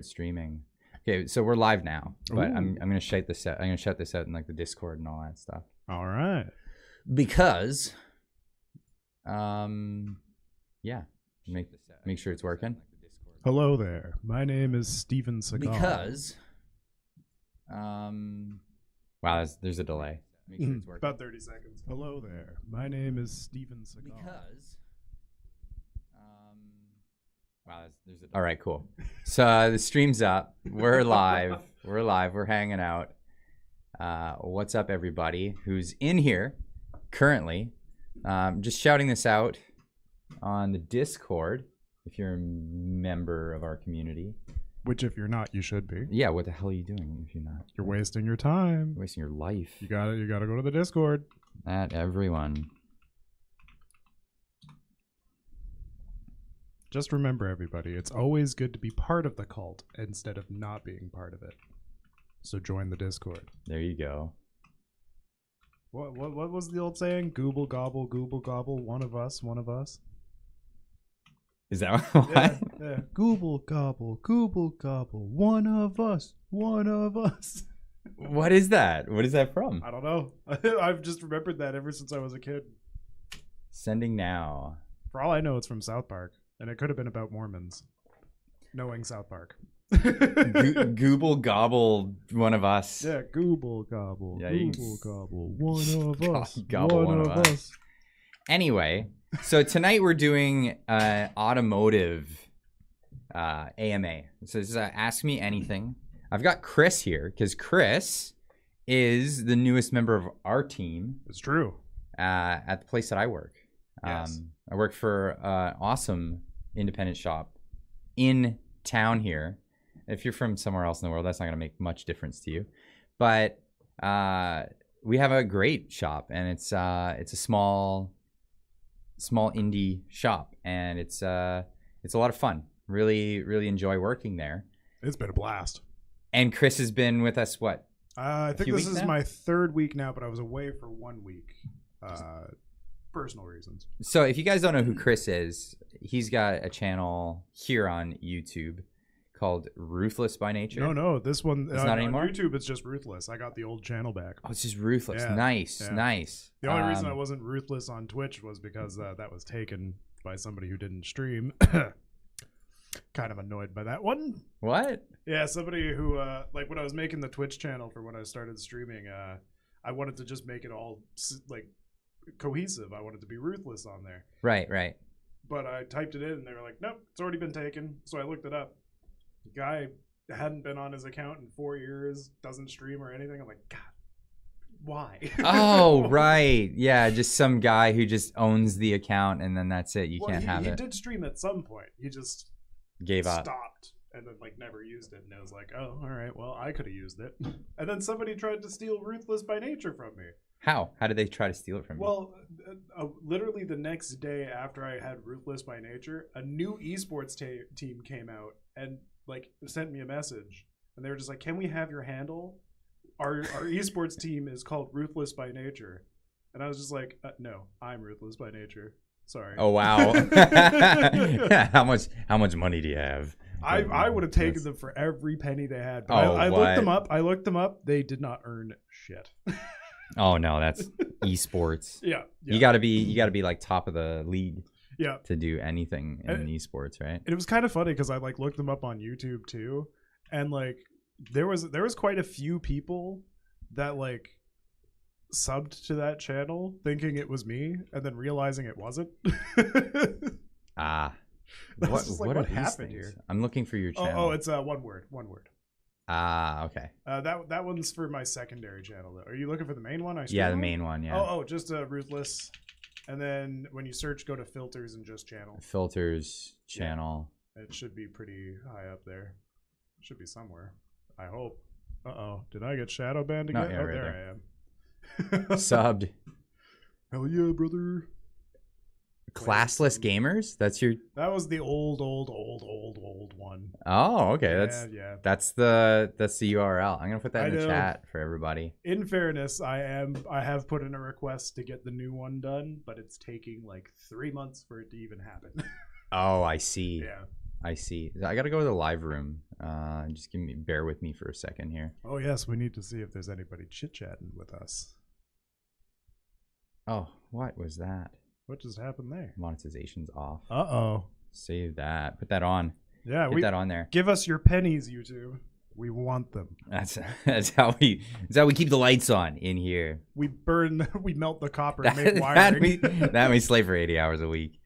streaming. Okay, so we're live now, but I'm gonna shut this out. I'm gonna shut this out in like the Discord and all that stuff. All right. Because, yeah, make sure it's working. Hello there. My name is Steven Seagal. Because, wow, there's a delay. Make sure it's working. About 30 seconds. Hello there. My name is Steven Seagal. Because, wow, there's a delay. All right, cool. So the stream's up. We're live. We're live. We're hanging out. What's up, everybody who's in here currently? Just shouting this out on the Discord. If you're a member of our community. Which, if you're not, you should be. Yeah, what the hell are you doing if you're not? You're wasting your time. You're wasting your life. You gotta go to the Discord. At everyone. Just remember, everybody, it's always good to be part of the cult instead of not being part of it. So join the Discord. There you go. What was the old saying? Gooble gobble, one of us, one of us. Is that what? Yeah. Gooble gobble, one of us, one of us. What is that? What is that from? I don't know. I've just remembered that ever since I was a kid. Sending now. For all I know, it's from South Park, and it could have been about Mormons. Knowing South Park. Gooble gobble, one of us. Yeah, Gooble gobble, Yeah, Gooble gobble, one of us, Gobble one of us. Anyway, so tonight we're doing Automotive AMA. So this is Ask Me Anything. I've got Chris here because Chris is the newest member of our team. It's true. At the place that I work. Yes. I work for an awesome independent shop in town here. If you're from somewhere else in the world, that's not going to make much difference to you. But we have a great shop, and it's a small indie shop, and it's a lot of fun. Really enjoy working there. It's been a blast. And Chris has been with us what? I think this is my third week now, but I was away for 1 week. Personal reasons. So if you guys don't know who Chris is, he's got a channel here on YouTube called Ruthless by Nature. No, this one it's not anymore. On YouTube, it's just Ruthless. I got the old channel back. Oh, it's just Ruthless. Yeah. Nice. The only reason I wasn't Ruthless on Twitch was because that was taken by somebody who didn't stream. Kind of annoyed by that one. What? Yeah, somebody who like when I was making the Twitch channel for when I started streaming, I wanted to just make it all like cohesive. I wanted to be Ruthless on there. Right. But I typed it in and they were like, nope, it's already been taken. So I looked it up. The guy hadn't been on his account in 4 years, doesn't stream or anything. I'm like, God, why? Oh, right. Yeah, just some guy who just owns the account and then that's it. You can't have it. He did stream at some point. He just gave up. Stopped and then like never used it. And I was like, oh, all right, well, I could have used it. And then somebody tried to steal Ruthless by Nature from me. How? How did they try to steal it from you? Well, literally the next day after I had Ruthless by Nature, a new esports team came out and like sent me a message. And they were just like, can we have your handle? Our esports team is called Ruthless by Nature. And I was just like, no, I'm Ruthless by Nature. Sorry. Oh, wow. How much money do you have? I would have taken them for every penny they had. But Oh, I looked them up. They did not earn shit. Oh no, that's esports. Yeah. You gotta be like top of the league. Yeah. To do anything in esports, right? And it was kind of funny because I like looked them up on YouTube too, and like there was quite a few people that like subbed to that channel thinking it was me and then realizing it wasn't. What happened here? I'm looking for your channel. Oh, it's one word. Okay. That one's for my secondary channel though. Are you looking for the main one? Yeah, the main one. Yeah. Oh, just Ruthless, and then when you search, go to filters and just channel. Filters channel. Yeah. It should be pretty high up there. It should be somewhere. I hope. Did I get shadow banned again? Yeah, right there I am. Subbed. Hell yeah, brother. Classless Gamers? That was the old one. Oh, okay. Yeah. That's the URL. I'm gonna put that in the chat for everybody. In fairness, I have put in a request to get the new one done, but it's taking like 3 months for it to even happen. Oh, I see. Yeah. I see. I got to go to the live room. Just bear with me for a second here. Oh yes, we need to see if there's anybody chit-chatting with us. Oh, what was that? What just happened there? Monetization's off. Uh-oh. Save that. Put that on. Yeah, Get that on there. Give us your pennies, YouTube. We want them. That's how we keep the lights on in here. We melt the copper and make wiring. that we slave for 80 hours a week.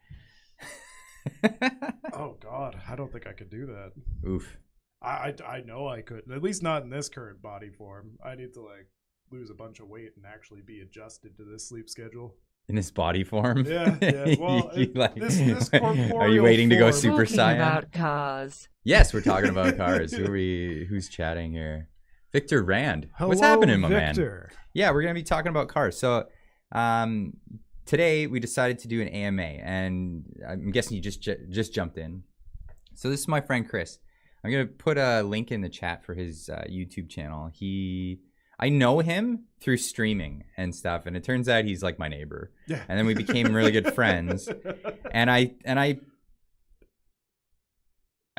Oh God, I don't think I could do that. Oof. I know I couldn't. At least not in this current body form. I need to like lose a bunch of weight and actually be adjusted to this sleep schedule. In this body form? Yeah. Well, this corporeal are you waiting to go form. Super Talking Saiyan? about cars. Yes, we're talking about cars. Who's chatting here? Victor Rand. Hello, What's happening, my Victor. man? Yeah, we're gonna be talking about cars. So, today we decided to do an AMA, and I'm guessing you just jumped in. So this is my friend Chris. I'm gonna put a link in the chat for his YouTube channel. I know him through streaming and stuff, and it turns out he's like my neighbor. Yeah. And then we became really good friends. And I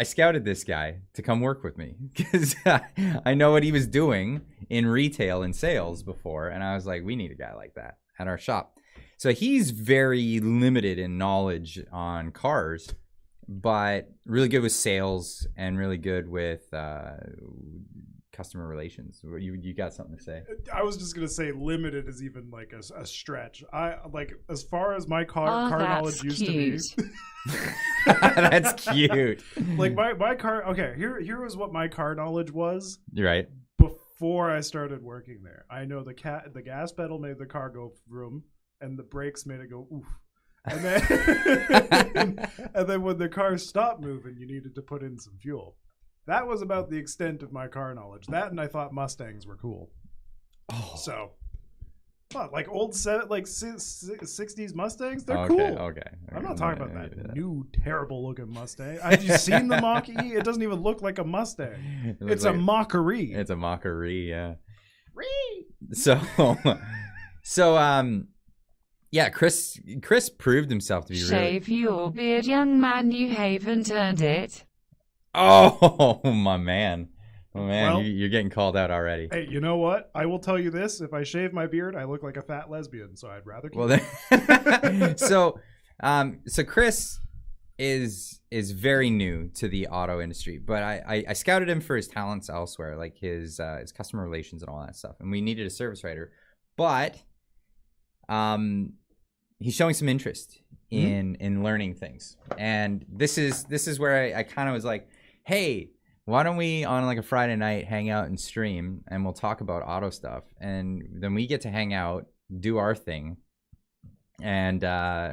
scouted this guy to come work with me because I know what he was doing in retail and sales before, and I was like, we need a guy like that at our shop. So he's very limited in knowledge on cars, but really good with sales and really good with customer relations. You got something to say? I was just gonna say limited is even like a stretch. I like as far as my car knowledge used to be. That's cute. Like my car. Okay, here was what my car knowledge was. You're right. Before I started working there, I know the gas pedal made the car go vroom, and the brakes made it go oof. And then and then when the car stopped moving, you needed to put in some fuel. That was about the extent of my car knowledge. That and I thought Mustangs were cool. Oh. So, like old 60s Mustangs, they're Okay, cool. okay. I'm not talking about that new terrible looking Mustang. Have you seen the Mach-E? It doesn't even look like a Mustang. It's like a mockery. It's a mockery, yeah. Yeah, Chris proved himself to be really. Shave your beard, young man, you haven't earned it. Oh, my man. Well, you're getting called out already. Hey, you know what? I will tell you this. If I shave my beard, I look like a fat lesbian, so I'd rather keep it. So Chris is very new to the auto industry, but I scouted him for his talents elsewhere, like his customer relations and all that stuff. And we needed a service writer, but he's showing some interest in learning things. And this is where I kind of was like, hey, why don't we on like a Friday night hang out and stream, and we'll talk about auto stuff, and then we get to hang out, do our thing, and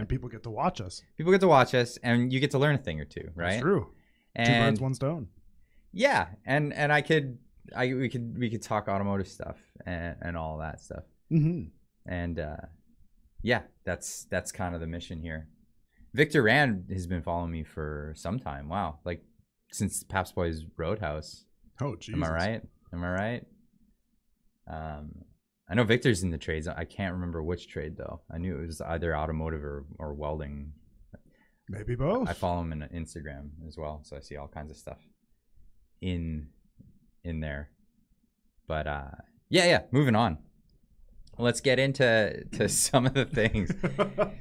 people get to watch us. People get to watch us, and you get to learn a thing or two, right? That's true. And, 2 birds, 1 stone. Yeah, and we could talk automotive stuff and all that stuff. Mm-hmm. And yeah, that's kind of the mission here. Victor Rand has been following me for some time. Wow, like since Paps Boys Roadhouse. Oh, Jesus. Am I right? I know Victor's in the trades. I can't remember which trade though. I knew it was either automotive or welding. Maybe both. I follow him on Instagram as well, so I see all kinds of stuff in there. But yeah. Moving on. Let's get into some of the things.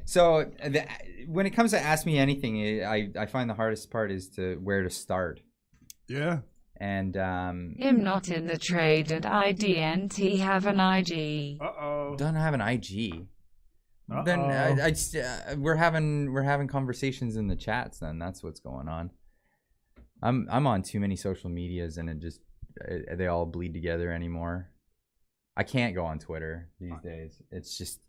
So when it comes to Ask Me Anything, I find the hardest part is where to start. Yeah. And I'm not in the trade, and I DNT have an IG. Uh-oh. Don't have an IG. Uh-oh. Then we're having conversations in the chats. Then that's what's going on. I'm on too many social medias, and they all bleed together anymore. I can't go on Twitter these days. It's just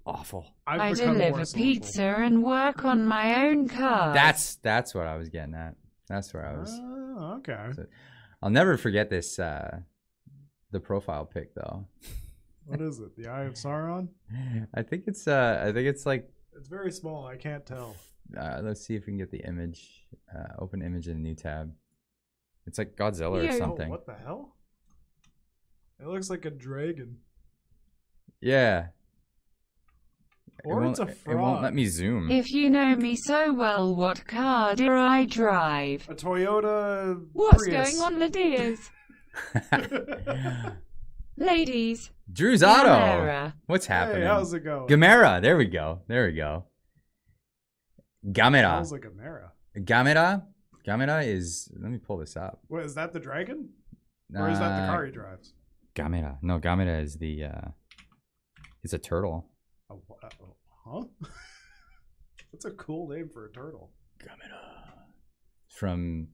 awful. I deliver pizza and work on my own car. That's what I was getting at. That's where I was. Oh, okay. So, I'll never forget this. The profile pic though. What is it? The Eye of Sauron? I think it's like. It's very small. I can't tell. Let's see if we can get the image. Open image in a new tab. It's like Godzilla or something. Oh, what the hell? It looks like a dragon. Yeah. Or it's a It won't let fraud. me zoom. If you know me so well, what car do I drive? A Toyota What's Prius. going on, ladies? Ladies. Drew's Auto. Gamera. What's happening? Hey, how's it going? Gamera. There we go. Gamera. Smells like a Mara. Gamera is. Let me pull this up. What, is that the dragon? Or is that the car he drives? Gamera. No, Gamera is the. It's a turtle. Huh? That's a cool name for a turtle. Gamera. From.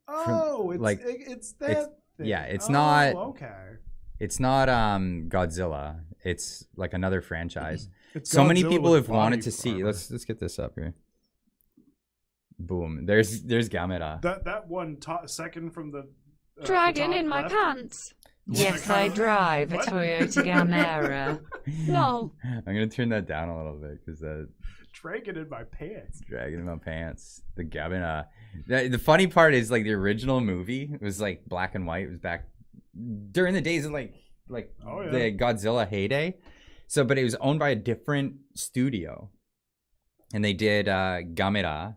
Oh, it's like, it's that it's- thing. yeah, it's Oh, not- okay. It's not Godzilla. It's like another franchise. It's So many Godzilla people with have wanted body to see. armor. Let's get this up here. Boom. There's Gamera. That one second from the Dragon the top in my left. pants. What Yes, kind I of- drive a What? Toyota Gamera. Lol. I'm gonna turn that down a little bit because the Dragon in my pants. dragging in my pants. The Gamera. The funny part is like the original movie was like black and white. It was back during the days of like Oh, yeah. the Godzilla heyday. So, but it was owned by a different studio, and they did Gamera,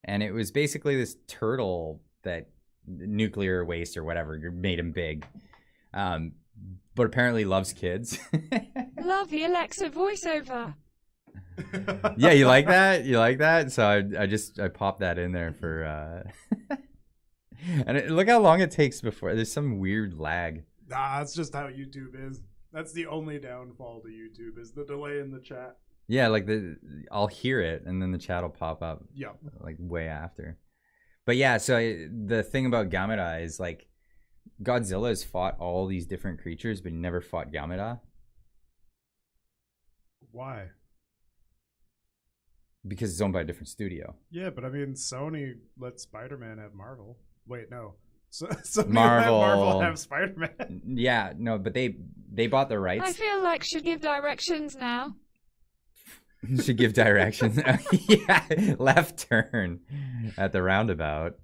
and it was basically this turtle that nuclear waste or whatever made him big, but apparently loves kids. Love the Alexa voiceover. Yeah, you like that? You like that? So I popped that in there for and look how long it takes before there's some weird lag. Nah, that's just how YouTube is. That's the only downfall to YouTube is the delay in the chat. Yeah, like I'll hear it and then the chat will pop up Yep. like way after. But yeah, so the thing about Gamera is like Godzilla has fought all these different creatures, but he never fought Gamera Why? because it's owned by a different studio. Yeah, but I mean, Sony let Spider-Man have Marvel. Wait, no. So Sony Marvel. let Marvel have Spider-Man. Yeah, no, but they bought the rights. I feel like should give directions now. Should give directions. Yeah, left turn at the roundabout.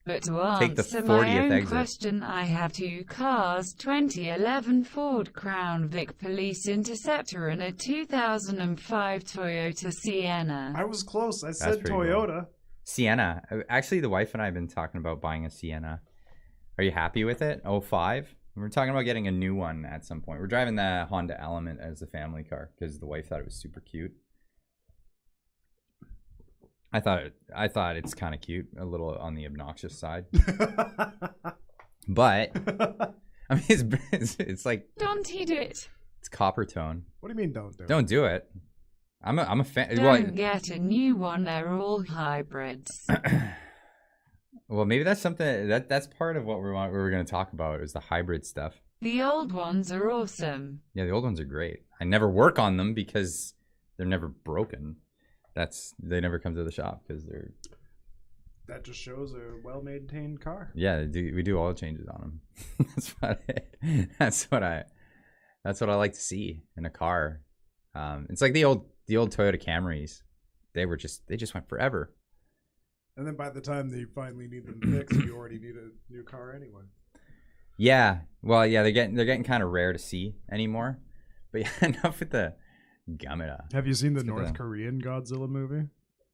But to Take the answer 40th my own exit. question, I have two cars, 2011 Ford Crown Vic Police Interceptor and a 2005 Toyota Sienna. I was close. I said pretty cool. Toyota. Sienna. Actually, the wife and I have been talking about buying a Sienna. Are you happy with it? 05? We're talking about getting a new one at some point. We're driving the Honda Element as the family car because the wife thought it was super cute. I thought it's kind of cute, a little on the obnoxious side. But I mean, it's like Don't he do it? it's copper tone. What do you mean don't do it? Don't do it. I'm a fan. Don't get a new one, they're all hybrids. Well, maybe that's something that's part of what we were going to talk about is the hybrid stuff. The old ones are awesome. Yeah, the old ones are great. I never work on them because they're never broken. They never come to the shop because they're That just shows a well-maintained car. yeah. We do oil changes on them. That's what I like to see in a car. It's like the old Toyota Camrys. They just went forever. And then by the time they finally need them fixed, you already need a new car anyway. Yeah, well, yeah, they're getting kind of rare to see anymore. But yeah, enough with the Gamera. Have you seen the Let's get North that. Korean Godzilla movie?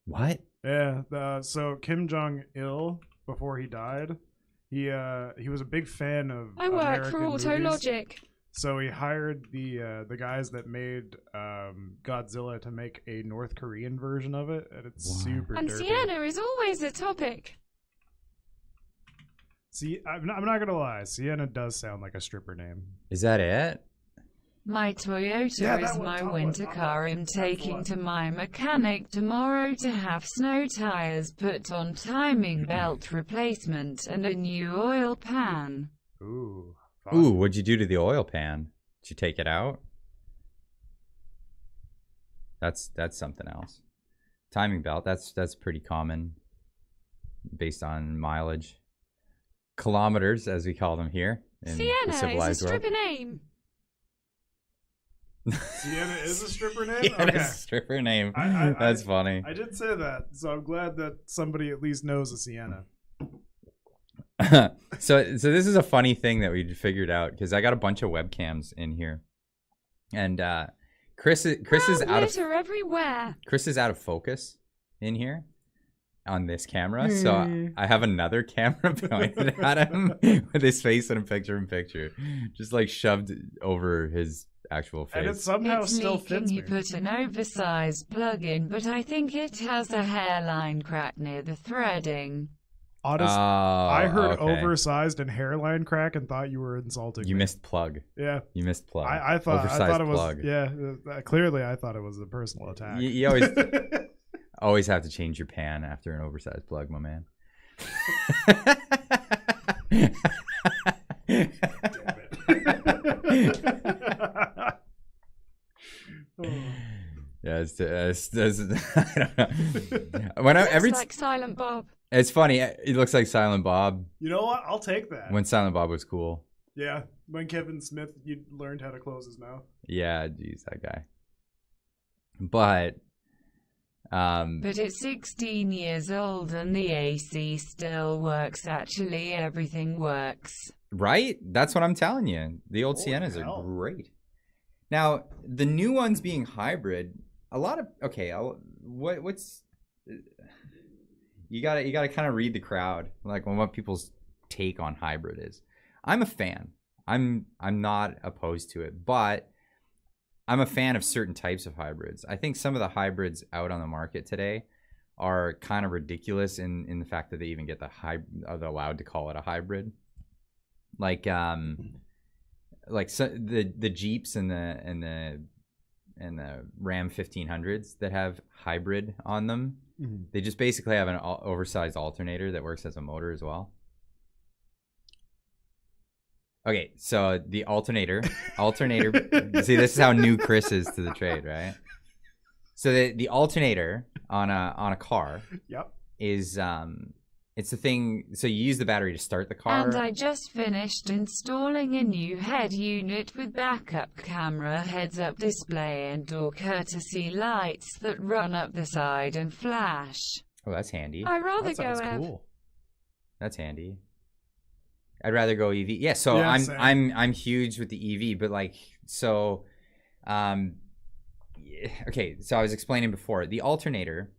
What? Yeah. So Kim Jong-il, before he died, he was a big fan of I work American for movies. Autologic. So he hired the guys that made Godzilla to make a North Korean version of it, and it's Wow. super And derpy. Sienna is always a topic. See, I'm not gonna lie, Sienna does sound like a stripper name. Is that it? My Toyota Yeah, that is one, my top winter one. car. I'm That's the taking one. to my mechanic tomorrow to have snow tires put on, timing belt replacement, and a new oil pan. Ooh. Ooh, what'd you do to the oil pan? Did you take it out? That's something else. Timing belt. That's pretty common, based on mileage, kilometers as we call them here in the Sienna is a civilized world. stripper name. Sienna is a stripper name? Yeah, Okay. that's a stripper name. I- That's funny. I did say that, so I'm glad that somebody at least knows a Sienna. So this is a funny thing that we figured out because I got a bunch of webcams in here, and Chris is out of litter everywhere. Chris is out of focus in here on this camera, so I have another camera pointed at him with his face in a picture, just like shoved over his actual face. And it somehow It's still leaking. fits me. You put an oversized plug in, but I think it has a hairline crack near the threading. Honest, I heard okay. oversized and hairline crack and thought you were insulting You me. missed plug. Yeah. You missed plug. I thought Oversized it was plug. clearly I thought it was a personal attack. You always always have to change your pan after an oversized plug, my man. Damn it. Yeah, it's I don't know. Looks like Silent Bob. It's funny. It looks like Silent Bob You know what? I'll take that. when Silent Bob was cool. Yeah, when Kevin Smith you learned how to close his mouth. Yeah, geez, that guy. But But it's 16 years old and the AC still works. Actually, everything works. right? That's what I'm telling you. The old Holy Siennas hell. are great. Now, the new ones being hybrid, a lot of what's you gotta kind of read the crowd, like what people's take on hybrid is. I'm a fan. I'm not opposed to it, but I'm a fan of certain types of hybrids. I think some of the hybrids out on the market today are kind of ridiculous in the fact that they even get are they allowed to call it a hybrid. Like so the Jeeps and the Ram 1500s that have hybrid on them. Mm-hmm. They just basically have an oversized alternator that works as a motor as well. Okay, so the alternator. See, this is how new Chris is to the trade, right? So the alternator on a car Yep. is it's the thing. So you use the battery to start the car. And I just finished installing a new head unit with backup camera, heads-up display, and door courtesy lights that run up the side and flash. Oh, that's handy. I rather That go sounds F. cool. That's handy. I'd rather go EV. Yeah, so Yeah, I'm huge with the EV, but like so okay, so I was explaining before, the alternator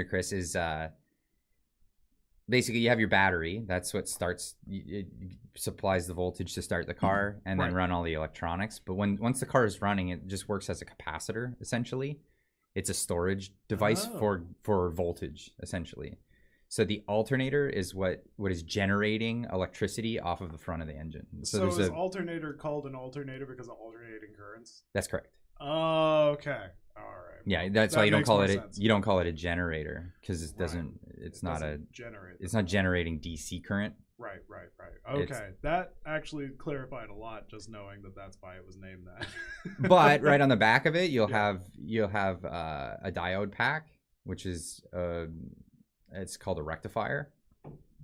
Chris is basically you have your battery, that's what starts it supplies the voltage to start the car and then run all the electronics, but once the car is running, it just works as a capacitor essentially. It's a storage device for voltage essentially. So the alternator is what is generating electricity off of the front of the engine. So is alternator called an alternator because of alternating currents? That's correct. Oh, okay. All right. Yeah, that's why you don't makes call more it sense. you don't call it a generator because it doesn't. Right. It's It not doesn't generate. It's not generating DC current. Right. Okay, that actually clarified a lot. Just knowing that that's why it was named that. But right on the back of it, you'll have a diode pack, which is it's called a rectifier.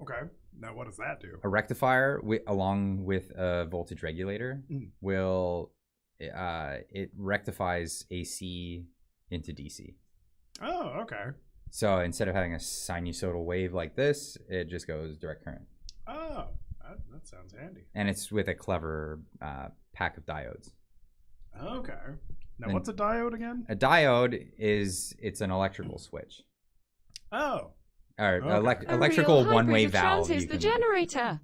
Okay. Now, what does that do? A rectifier, along with a voltage regulator, will it rectifies AC into DC. Oh, okay. So instead of having a sinusoidal wave like this, it just goes direct current. Oh, that sounds handy. And it's with a clever pack of diodes. Okay. Now, And what's a diode again? A diode it's an electrical switch. Oh. Or Okay. electrical one-way Trans valve. is the generator.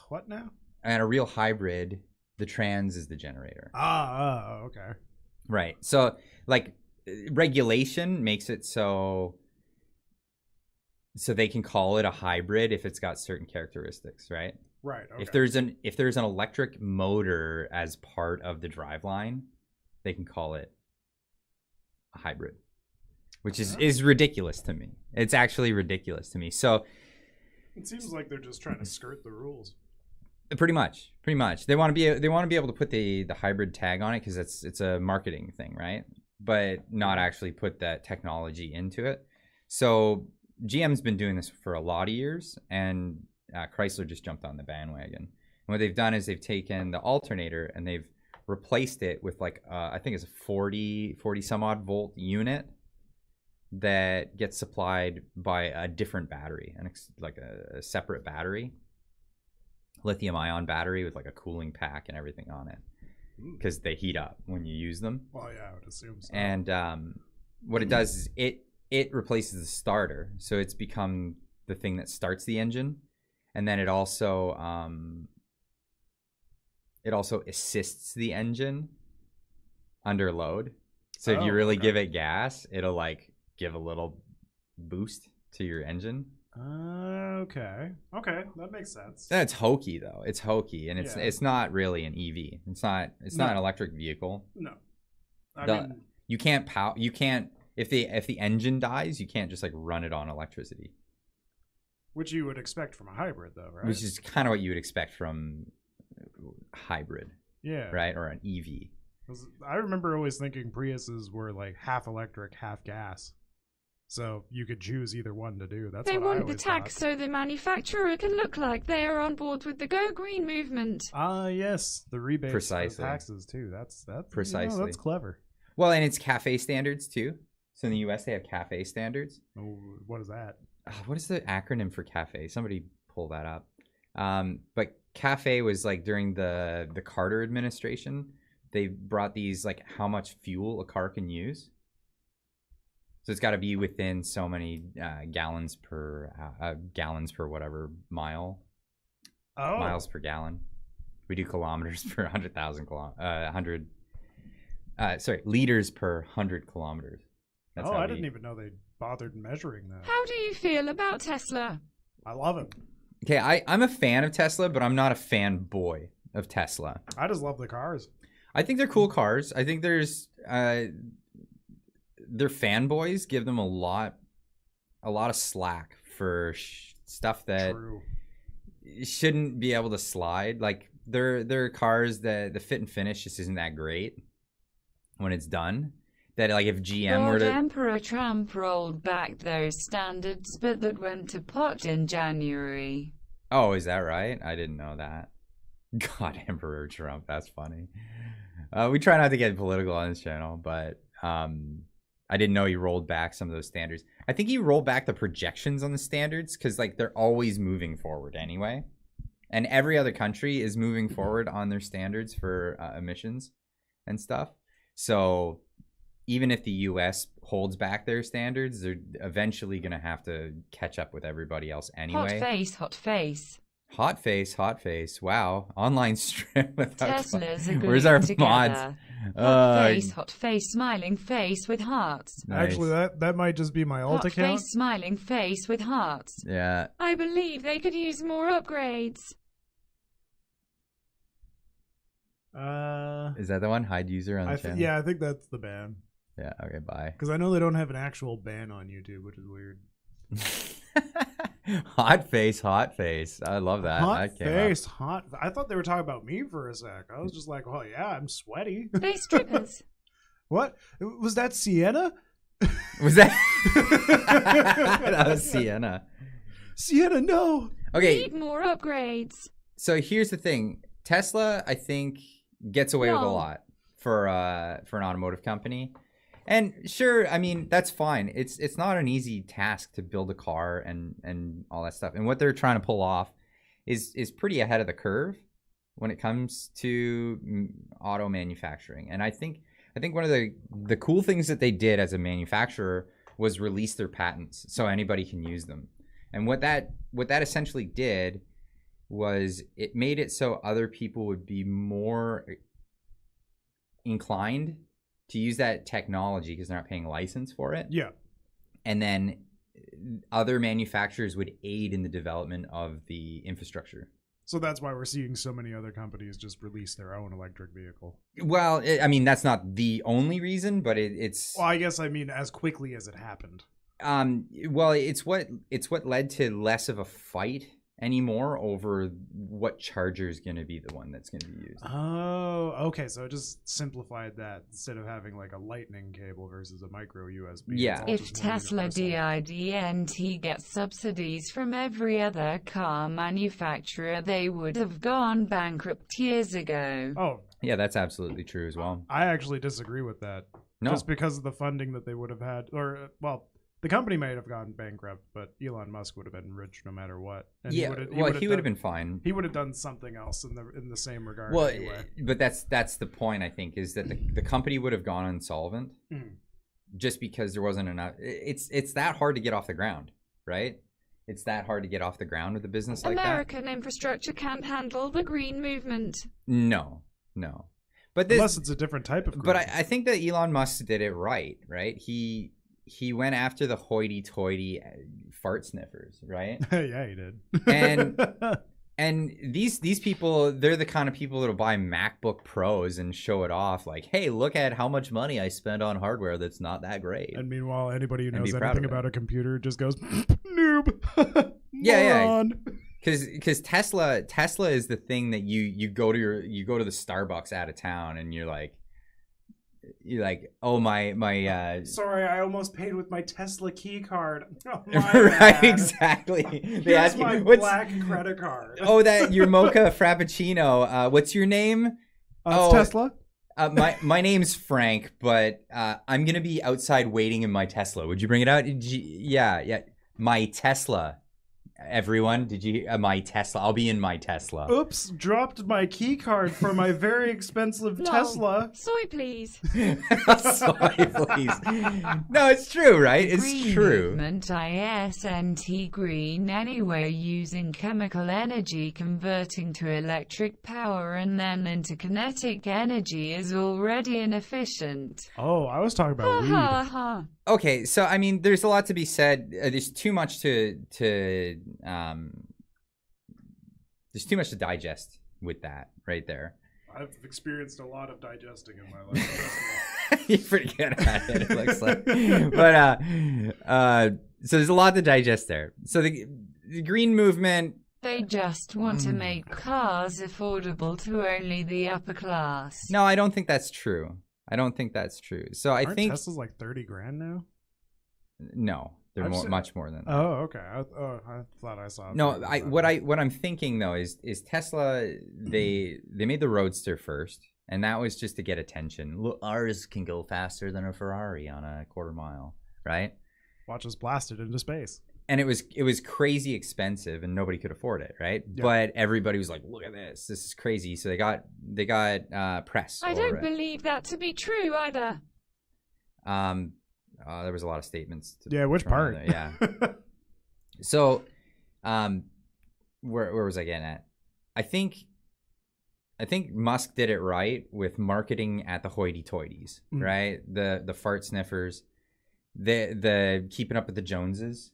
What now? And a real hybrid, the trans is the generator. Okay. Right. So like regulation makes it so they can call it a hybrid if it's got certain characteristics, right? Right. Okay. If there's an electric motor as part of the driveline, they can call it a hybrid, which is ridiculous to me. It's actually ridiculous to me. So it seems like they're just trying to skirt the rules. pretty much they want to be able to put the hybrid tag on it because it's a marketing thing, right? But not actually put that technology into it. So GM's been doing this for a lot of years, and Chrysler just jumped on the bandwagon. And what they've done is they've taken the alternator and they've replaced it with like I think it's a 40 some odd volt unit that gets supplied by a different battery, and like a separate battery, lithium ion battery with like a cooling pack and everything on it. because they heat up when you use them. Well, yeah, I would assume so. And what it does is it replaces the starter, so it's become the thing that starts the engine, and then it also assists the engine under load. So if you really give it gas, it'll like give a little boost to your engine. Okay, that makes sense. That's hokey though. It's hokey, and it's not really an EV. It's not an electric vehicle. No, I mean you can't if the engine dies, you can't just like run it on electricity. Which you would expect from a hybrid, though, right? Which is kind of what you would expect from hybrid. Yeah. Right, or an EV. I remember always thinking Priuses were like half electric, half gas. So you could choose either one to do. That's they what I want always the tax thought. so the manufacturer can look like they are on board with the Go Green movement. Yes, the rebates Precisely. and taxes too. That's Precisely. That's clever. Well, and it's CAFE standards too. So in the US, they have CAFE standards. Oh, what is that? What is the acronym for CAFE? Somebody pull that up. But CAFE was like during the Carter administration. They brought these like how much fuel a car can use. So it's got to be within so many gallons per whatever mile. Oh. Miles per gallon. We do kilometers per 100,000 liters per 100 kilometers. That's I didn't even know they bothered measuring that. How do you feel about Tesla? I love it. Okay, I'm a fan of Tesla, but I'm not a fanboy of Tesla. I just love the cars. I think they're cool cars. I think their fanboys give them a lot of slack for stuff that True. shouldn't be able to slide. Like they're cars that the fit and finish just isn't that great when it's done. That like if GM were to Emperor Trump rolled back those standards, but that went to pot in January. Oh, is that right? I didn't know that. God, Emperor Trump. That's funny. We try not to get political on this channel, but I didn't know he rolled back some of those standards. I think he rolled back the projections on the standards because like they're always moving forward anyway. And every other country is moving forward on their standards for emissions and stuff. So even if the US holds back their standards, they're eventually going to have to catch up with everybody else anyway. Hot face. Hot face. Wow. Online strip without Tesla's agreeing Where's our together. mods? Hot face, smiling face with hearts. Nice. Actually, that might just be my alt Hot account. face, smiling face with hearts. Yeah. I believe they could use more upgrades. Is that the one? Hide user on the channel? Yeah, I think that's the ban. Yeah, okay, bye. Because I know they don't have an actual ban on YouTube, which is weird. Hot face. I love that. Hot That came up. face, hot. I thought they were talking about me for a sec. I was just like, oh yeah, I'm sweaty. They strippers. What? Was that Sienna? Was that? That was Sienna. Sienna, no. Okay, Need more upgrades. so here's the thing. Tesla, I think, gets away with a lot for an automotive company. And sure, I mean, that's fine. It's not an easy task to build a car and all that stuff. And what they're trying to pull off is pretty ahead of the curve when it comes to auto manufacturing. And I think one of the cool things that they did as a manufacturer was release their patents so anybody can use them. And what that essentially did was it made it so other people would be more inclined to use that technology because they're not paying a license for it. Yeah. And then other manufacturers would aid in the development of the infrastructure. So that's why we're seeing so many other companies just release their own electric vehicle. Well, I mean, that's not the only reason, but it's... Well, I guess I mean as quickly as it happened. Well, it's what led to less of a fight anymore over what charger is going to be the one that's going to be used. Oh, okay. So it just simplified that instead of having like a lightning cable versus a micro USB. Yeah. If Tesla Didnt gets subsidies from every other car manufacturer, they would have gone bankrupt years ago. Oh, Yeah, that's absolutely true as well. I actually disagree with that. No. Just because of the funding that they would have had, or well, The company might have gone bankrupt, but Elon Musk would have been rich no matter what. And he would have been fine. He would have done something else in the same regard. Well, anyway. but that's the point, I think, is that the company would have gone insolvent just because there wasn't enough. It's that hard to get off the ground, right? It's that hard to get off the ground with a business like that. American infrastructure can't handle the green movement. No. But unless it's a different type of green. But I think that Elon Musk did it right? He went after the hoity-toity fart sniffers, right? Yeah, he did. And these people, they're the kind of people that'll buy MacBook Pros and show it off like, hey, look at how much money I spent on hardware that's not that great. And meanwhile, anybody who knows anything about a computer just goes, noob. Yeah. Because Tesla is the thing that you go to the Starbucks out of town and you're like, oh my sorry, I almost paid with my Tesla key card. Oh, right, exactly. They ask my black credit card. Oh, that your mocha frappuccino. What's your name? Tesla. My name's Frank, but I'm gonna be outside waiting in my Tesla. Would you bring it out? Yeah. My Tesla. Everyone, did you my Tesla? I'll be in my Tesla. Oops, dropped my key card for my very expensive Tesla. Soy, please. Soy, please. No, it's true, right? It's green true. Movement ISNT green anywhere using chemical energy converting to electric power and then into kinetic energy is already inefficient. Oh, I was talking about weed. Okay, so I mean, there's a lot to be said. There's too much to digest with that right there. I've experienced a lot of digesting in my life. You're pretty good at it, it looks like. But so there's a lot to digest there. So the green movement. They just want to make cars affordable to only the upper class. No, I don't think that's true. So I think Tesla's like 30 grand now. No, they're much more than that. Oh, okay. I thought I saw. No, what I'm thinking though is Tesla. They made the Roadster first, and that was just to get attention. Look, ours can go faster than a Ferrari on a quarter mile, right? Watch us blast it into space. And it was crazy expensive, and nobody could afford it, right? Yeah. But everybody was like, "Look at this! This is crazy!" So they got press. I don't believe that to be true either. There was a lot of statements. Which part? Yeah. So, where was I getting at? I think Musk did it right with marketing at the hoity-toities, right? The fart sniffers, the keeping up with the Joneses.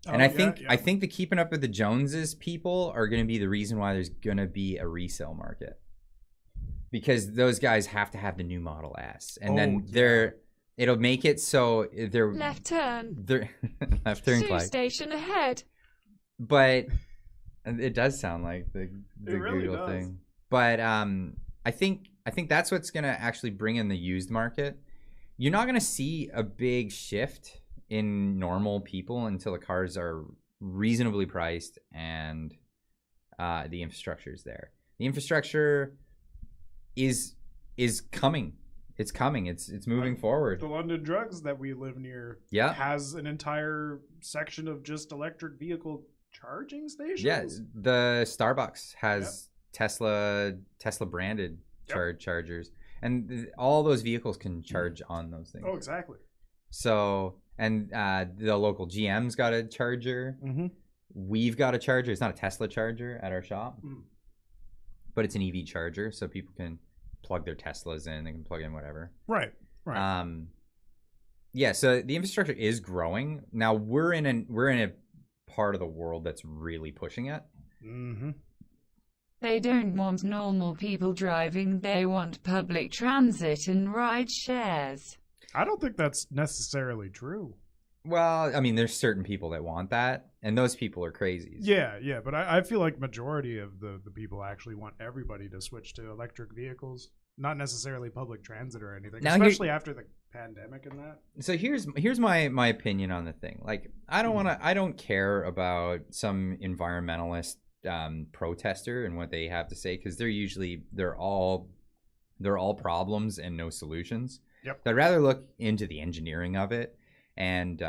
And I think the keeping up with the Joneses people are going to be the reason why there's going to be a resale market, because those guys have to have the new Model S, and it'll make it so they're left turn. They're left turn. Zoo station ahead. But it does sound like the really Google does. thing. But I think that's what's going to actually bring in the used market. You're not going to see a big shift in normal people until the cars are reasonably priced and the infrastructure is there. The infrastructure is coming. It's coming. It's moving forward. The London Drugs that we live near has an entire section of just electric vehicle charging stations. Yeah, the Starbucks has Tesla branded chargers, and all those vehicles can charge on those things. Oh, exactly. So, and the local GM's got a charger. Mm-hmm. We've got a charger. It's not a Tesla charger at our shop, but it's an EV charger, so people can plug their Teslas in. They can plug in whatever. Right. Yeah. So the infrastructure is growing. Now we're in a part of the world that's really pushing it. Mm-hmm. They don't want normal people driving. They want public transit and ride shares. I don't think that's necessarily true. Well, I mean, there's certain people that want that, and those people are crazies. Yeah, but I feel like majority of the people actually want everybody to switch to electric vehicles, not necessarily public transit or anything, now, especially after the pandemic and that. So here's my opinion on the thing. Like, I don't care about some environmentalist protester and what they have to say, because they're all problems and no solutions. Yep. So I'd rather look into the engineering of it and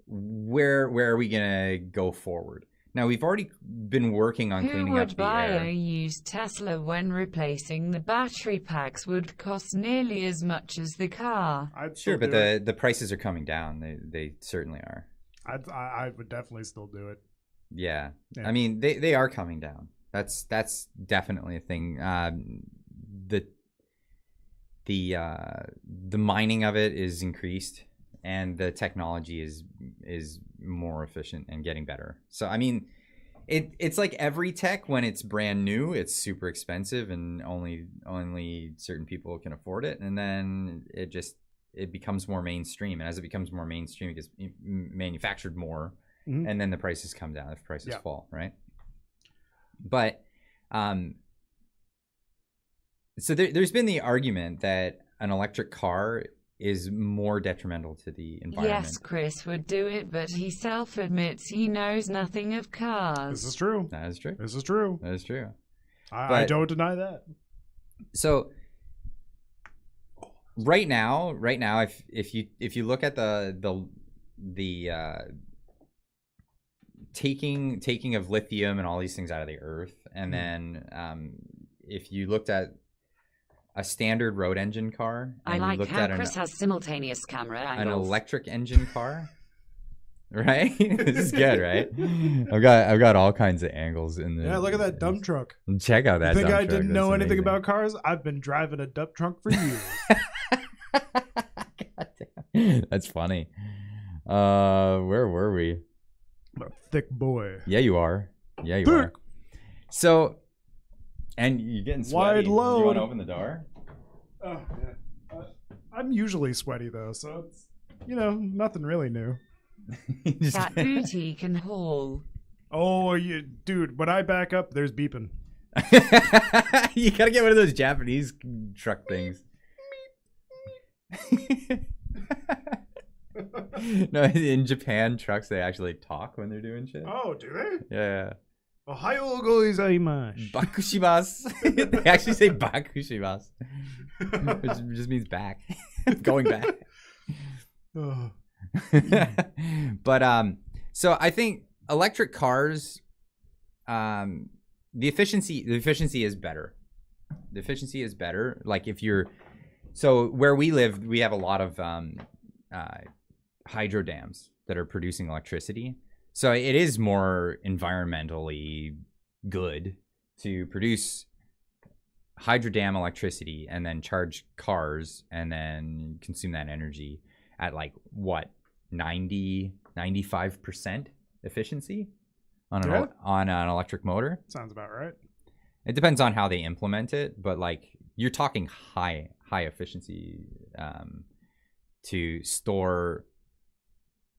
where are we gonna go forward? Now, we've already been working on Who cleaning up would the buy air. a used Tesla when replacing the battery packs would cost nearly as much as the car? I'd Sure, still but do it. the prices are coming down. They certainly are. I would definitely still do it. Yeah. Yeah. I mean, they are coming down. That's definitely a thing. The mining of it is increased, and the technology is more efficient and getting better. So I mean, it's like every tech, when it's brand new, it's super expensive and only certain people can afford it, and then it becomes more mainstream, and as it becomes more mainstream, it gets manufactured more, and then the prices come down if prices fall, right? But so there's been the argument that an electric car is more detrimental to the environment. Yes, Chris would do it, but he self-admits he knows nothing of cars. This is true. That is true. This is true. That is true. I don't deny that. So right now, if you look at the taking of lithium and all these things out of the earth, and then if you looked at a standard road engine car, and I you like looked how at Chris has simultaneous camera an angles. electric engine car, right? This is good, right? I've got all kinds of angles in the. Yeah, look at that dump truck. Check out that. You think dump I truck. didn't know That's anything amazing. about cars? I've been driving a dump truck for years. God damn. That's funny. Where were we? I'm a thick boy. Yeah, you are. Yeah, you Thick. are. So, and you're getting sweaty. Wide You load. want to open the door? Oh, yeah. I'm usually sweaty, though, so it's, nothing really new. Just- That booty can haul. Oh, dude, when I back up, there's beeping. You gotta get one of those Japanese truck things. No, in Japan, trucks, they actually talk when they're doing shit. Oh, do they? Yeah. Ohio gozaimasu. Bakushimasu. They actually say bakushimasu. Which just means back. Going back. Oh. But so I think electric cars, the efficiency is better. The efficiency is better. Like so where we live, we have a lot of hydro dams that are producing electricity. So it is more environmentally good to produce hydro dam electricity and then charge cars and then consume that energy at 95% efficiency on an electric motor. Sounds about right. It depends on how they implement it, but you're talking high efficiency to store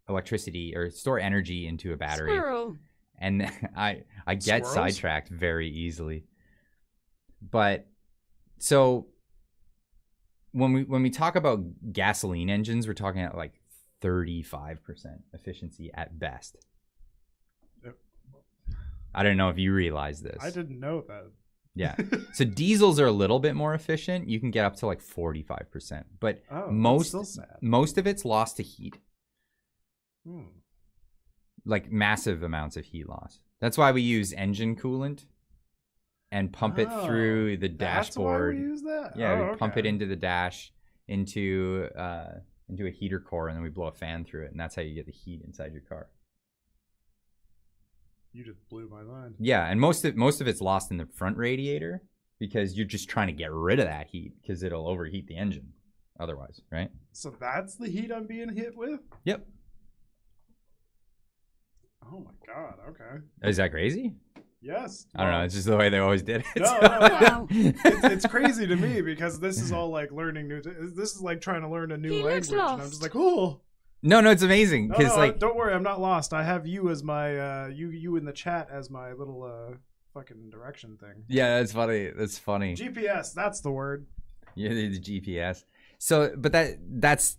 electricity or store energy into a battery. Squirrel. And I get Squirrels? sidetracked very easily. But so when we talk about gasoline engines, we're talking at 35% efficiency at best. Yep. I don't know if you realize this. I didn't know that. Yeah. So diesels are a little bit more efficient. You can get up to 45%, but Oh, that's most still sad. most of it's lost to heat. Hmm. Massive amounts of heat loss. That's why we use engine coolant and pump it through the dashboard. That's why we use that? Yeah, Oh, we pump it okay. into the dash, into a heater core, and then we blow a fan through it, and that's how you get the heat inside your car. You just blew my mind. Yeah, and most of it's lost in the front radiator because you're just trying to get rid of that heat because it'll overheat the engine otherwise, right? So that's the heat I'm being hit with? Yep. Oh my god, okay. Is that crazy? Yes. I don't know. It's just the way they always did it. No, Wow. It's crazy to me because this is all learning new. This is like trying to learn a new He language, looks and I'm lost. just like, oh. No, it's amazing No, because don't worry, I'm not lost. I have you as my you in the chat as my little fucking direction thing. yeah, that's funny. That's funny. GPS, that's the word. Yeah, the GPS. So, but that's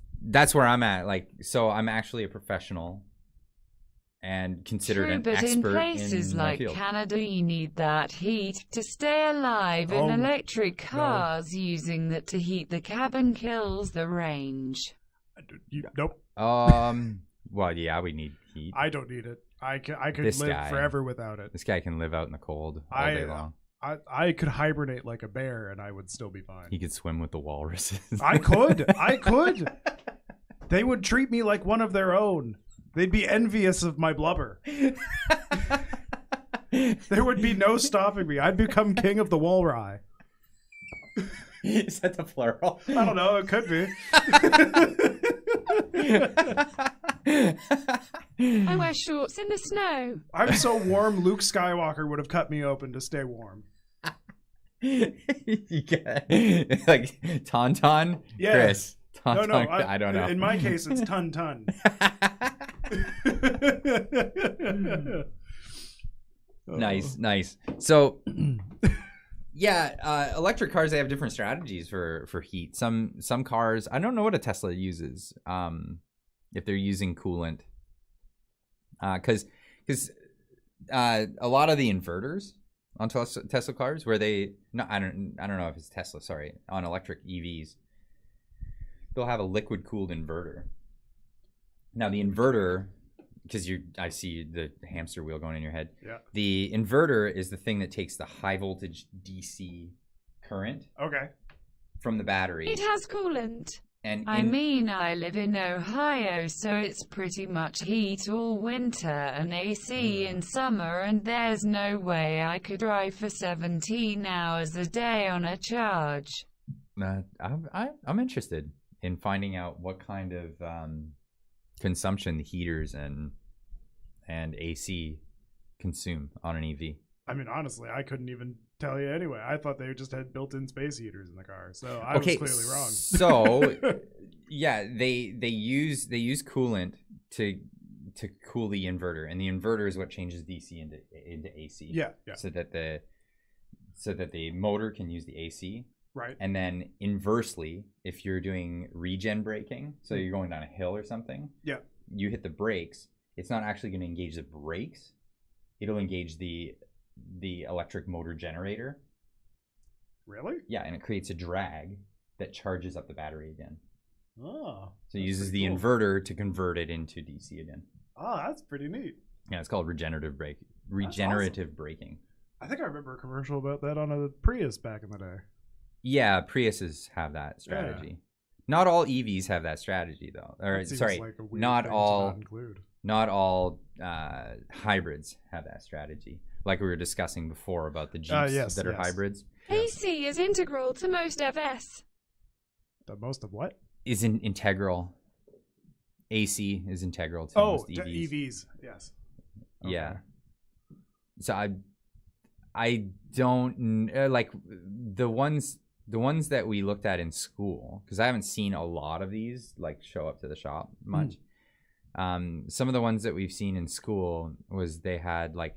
where I'm at. So I'm actually a professional and considered True, an but in expert places in my like field. Canada, you need that heat to stay alive, Oh, and electric cars using that to heat the cabin kills the range. Nope. Well, yeah, we need heat. I don't need it. I could This live guy. forever without it. This guy can live out in the cold all day long. I could hibernate like a bear and I would still be fine. He could swim with the walruses. I could. They would treat me like one of their own. They'd be envious of my blubber. There would be no stopping me. I'd become king of the walrus. Is that the plural? I don't know. It could be. I wear shorts in the snow. I'm so warm, Luke Skywalker would have cut me open to stay warm. You get, like Tauntaun? Yeah. Chris. Tauntaun, No, I don't know. In my case, it's Tun. Nice. So, yeah, electric cars, they have different strategies for heat. Some cars, I don't know what a Tesla uses. If they're using coolant, because a lot of the inverters on Tesla cars, where I don't know if it's Tesla. Sorry, on electric EVs, they'll have a liquid cooled inverter. Now the inverter, because I see the hamster wheel going in your head. Yeah. The inverter is the thing that takes the high voltage DC current from the battery. It has coolant. And I mean, I live in Ohio, so it's pretty much heat all winter and AC in summer, and there's no way I could drive for 17 hours a day on a charge. I'm interested in finding out what kind of consumption the heaters and AC consume on an EV. I mean, honestly, I couldn't even tell you anyway. I thought they just had built-in space heaters in the car, so I was clearly wrong. So, yeah, they use coolant to cool the inverter, and the inverter is what changes DC into AC. Yeah. So that the motor can use the AC. Right. And then inversely, if you're doing regen braking, so you're going down a hill or something, you hit the brakes, it's not actually going to engage the brakes. It'll engage the electric motor generator. Really? Yeah, and it creates a drag that charges up the battery again. Oh. So it uses the inverter to convert it into DC again. Oh, that's pretty neat. Yeah, it's called regenerative braking. Braking. I think I remember a commercial about that on a Prius back in the day. Yeah, Priuses have that strategy. Yeah. Not all EVs have that strategy, though. Or sorry, like not all hybrids have that strategy. Like we were discussing before about the Jeeps that are hybrids. AC is integral to most FS. The most of what? Is integral. AC is integral to most EVs. EVs, yes. Okay. Yeah. So I don't like the ones that we looked at in school, because I haven't seen a lot of these like show up to the shop much. Some of the ones that we've seen in school was they had like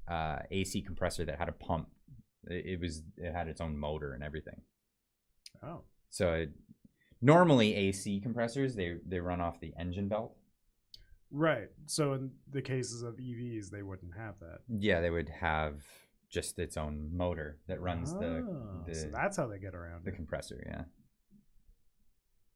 AC compressor that had a pump. It had its own motor and everything. Oh. So normally AC compressors they run off the engine belt. Right. So in the cases of EVs, they wouldn't have that. Yeah, they would have just its own motor that runs the so that's how they get around the compressor. Yeah.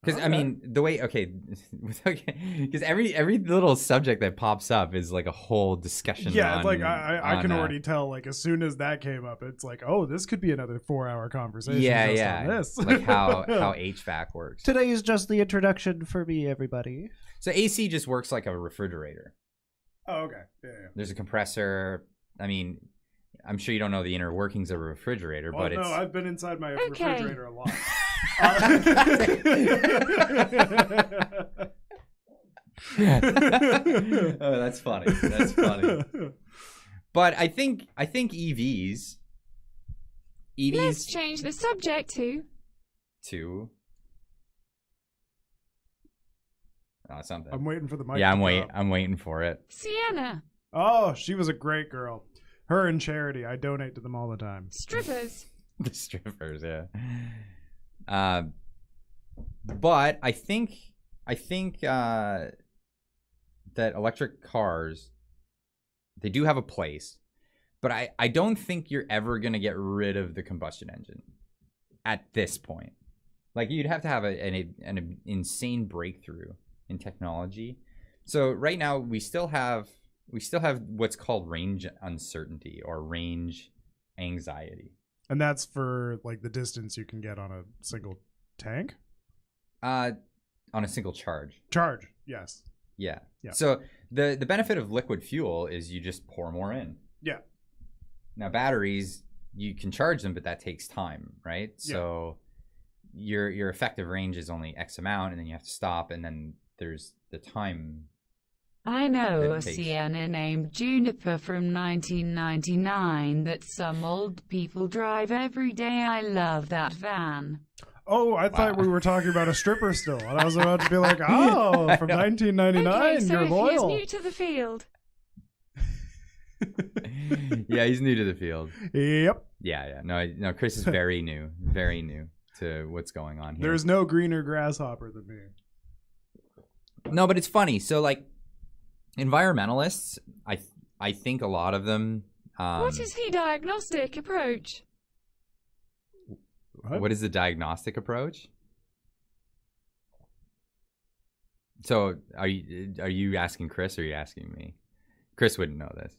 Because I mean, the way because every little subject that pops up is like a whole discussion. Yeah, it's like I can already tell. Like as soon as that came up, it's like, oh, this could be another 4-hour conversation. Yeah. On this. Like how HVAC works. Today is just the introduction for me, everybody. So AC just works like a refrigerator. Oh, okay. Yeah. There's a compressor. I mean, I'm sure you don't know the inner workings of a refrigerator, but it's... No, I've been inside my refrigerator a lot. Oh, that's funny. That's funny. But I think EVs. Let's change the subject to something. I'm waiting for the mic. Yeah, I'm waiting for it. Sienna. Oh, she was a great girl. Her and Charity, I donate to them all the time. Strippers. The strippers, yeah. But I think that electric cars, they do have a place, but I don't think you're ever going to get rid of the combustion engine at this point. Like, you'd have to have an insane breakthrough in technology. So right now we still have what's called range uncertainty or range anxiety. And that's for like the distance you can get on a single tank? On a single charge. Charge, yes. Yeah. Yeah. So the benefit of liquid fuel is you just pour more in. Yeah. Now batteries, you can charge them, but that takes time, right? Yeah. So your effective range is only X amount, and then you have to stop, and then there's the time. I know That a takes- Sienna named Juniper from 1999 that some old people drive every day. I love that van. Oh, I thought Wow. we were talking about a stripper still. And I was about to be like, oh, from 1999, Okay, so you're if he's loyal. new to the field, Yeah, he's new to the field. Yep. Yeah. No, Chris is very new to what's going on here. There's no greener grasshopper than me. No, but it's funny. So like environmentalists, I think a lot of them. what is the diagnostic approach? What is the diagnostic approach? So are you asking Chris or are you asking me? Chris wouldn't know this.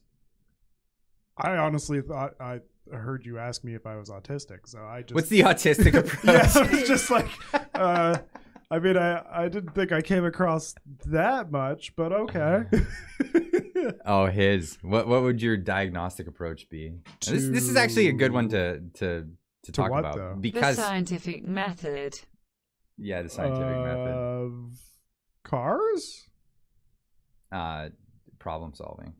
I honestly thought I heard you ask me if I was autistic, so I just. What's the autistic approach? Yeah, I was just like, I mean, I didn't think I came across that much, but okay. Oh, what would your diagnostic approach be? This is actually a good one to talk what, about though? because The scientific method. the scientific method, Of cars? problem solving.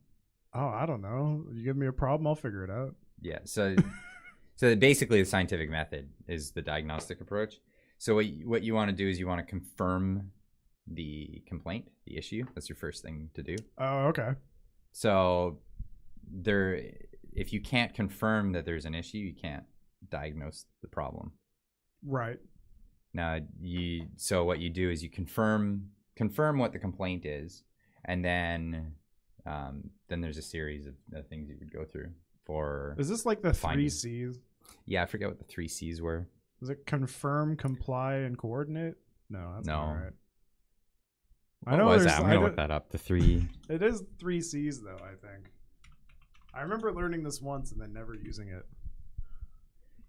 Oh, I don't know. You give me a problem, I'll figure it out. Yeah. So basically, the scientific method is the diagnostic approach. So what you want to do is you want to confirm the complaint, the issue. That's your first thing to do. Oh, okay. So if you can't confirm that there's an issue, you can't diagnose the problem. Right. Now, so what you do is you confirm what the complaint is, and then there's a series of things you would go through for. Is this like the finding. 3 C's? Yeah, I forget what the 3 C's were. Is it confirm, comply, and coordinate? No, that's No. not right. What was there's- that? I'm gonna look that up. The 3. It is 3 C's though, I think. I remember learning this once and then never using it.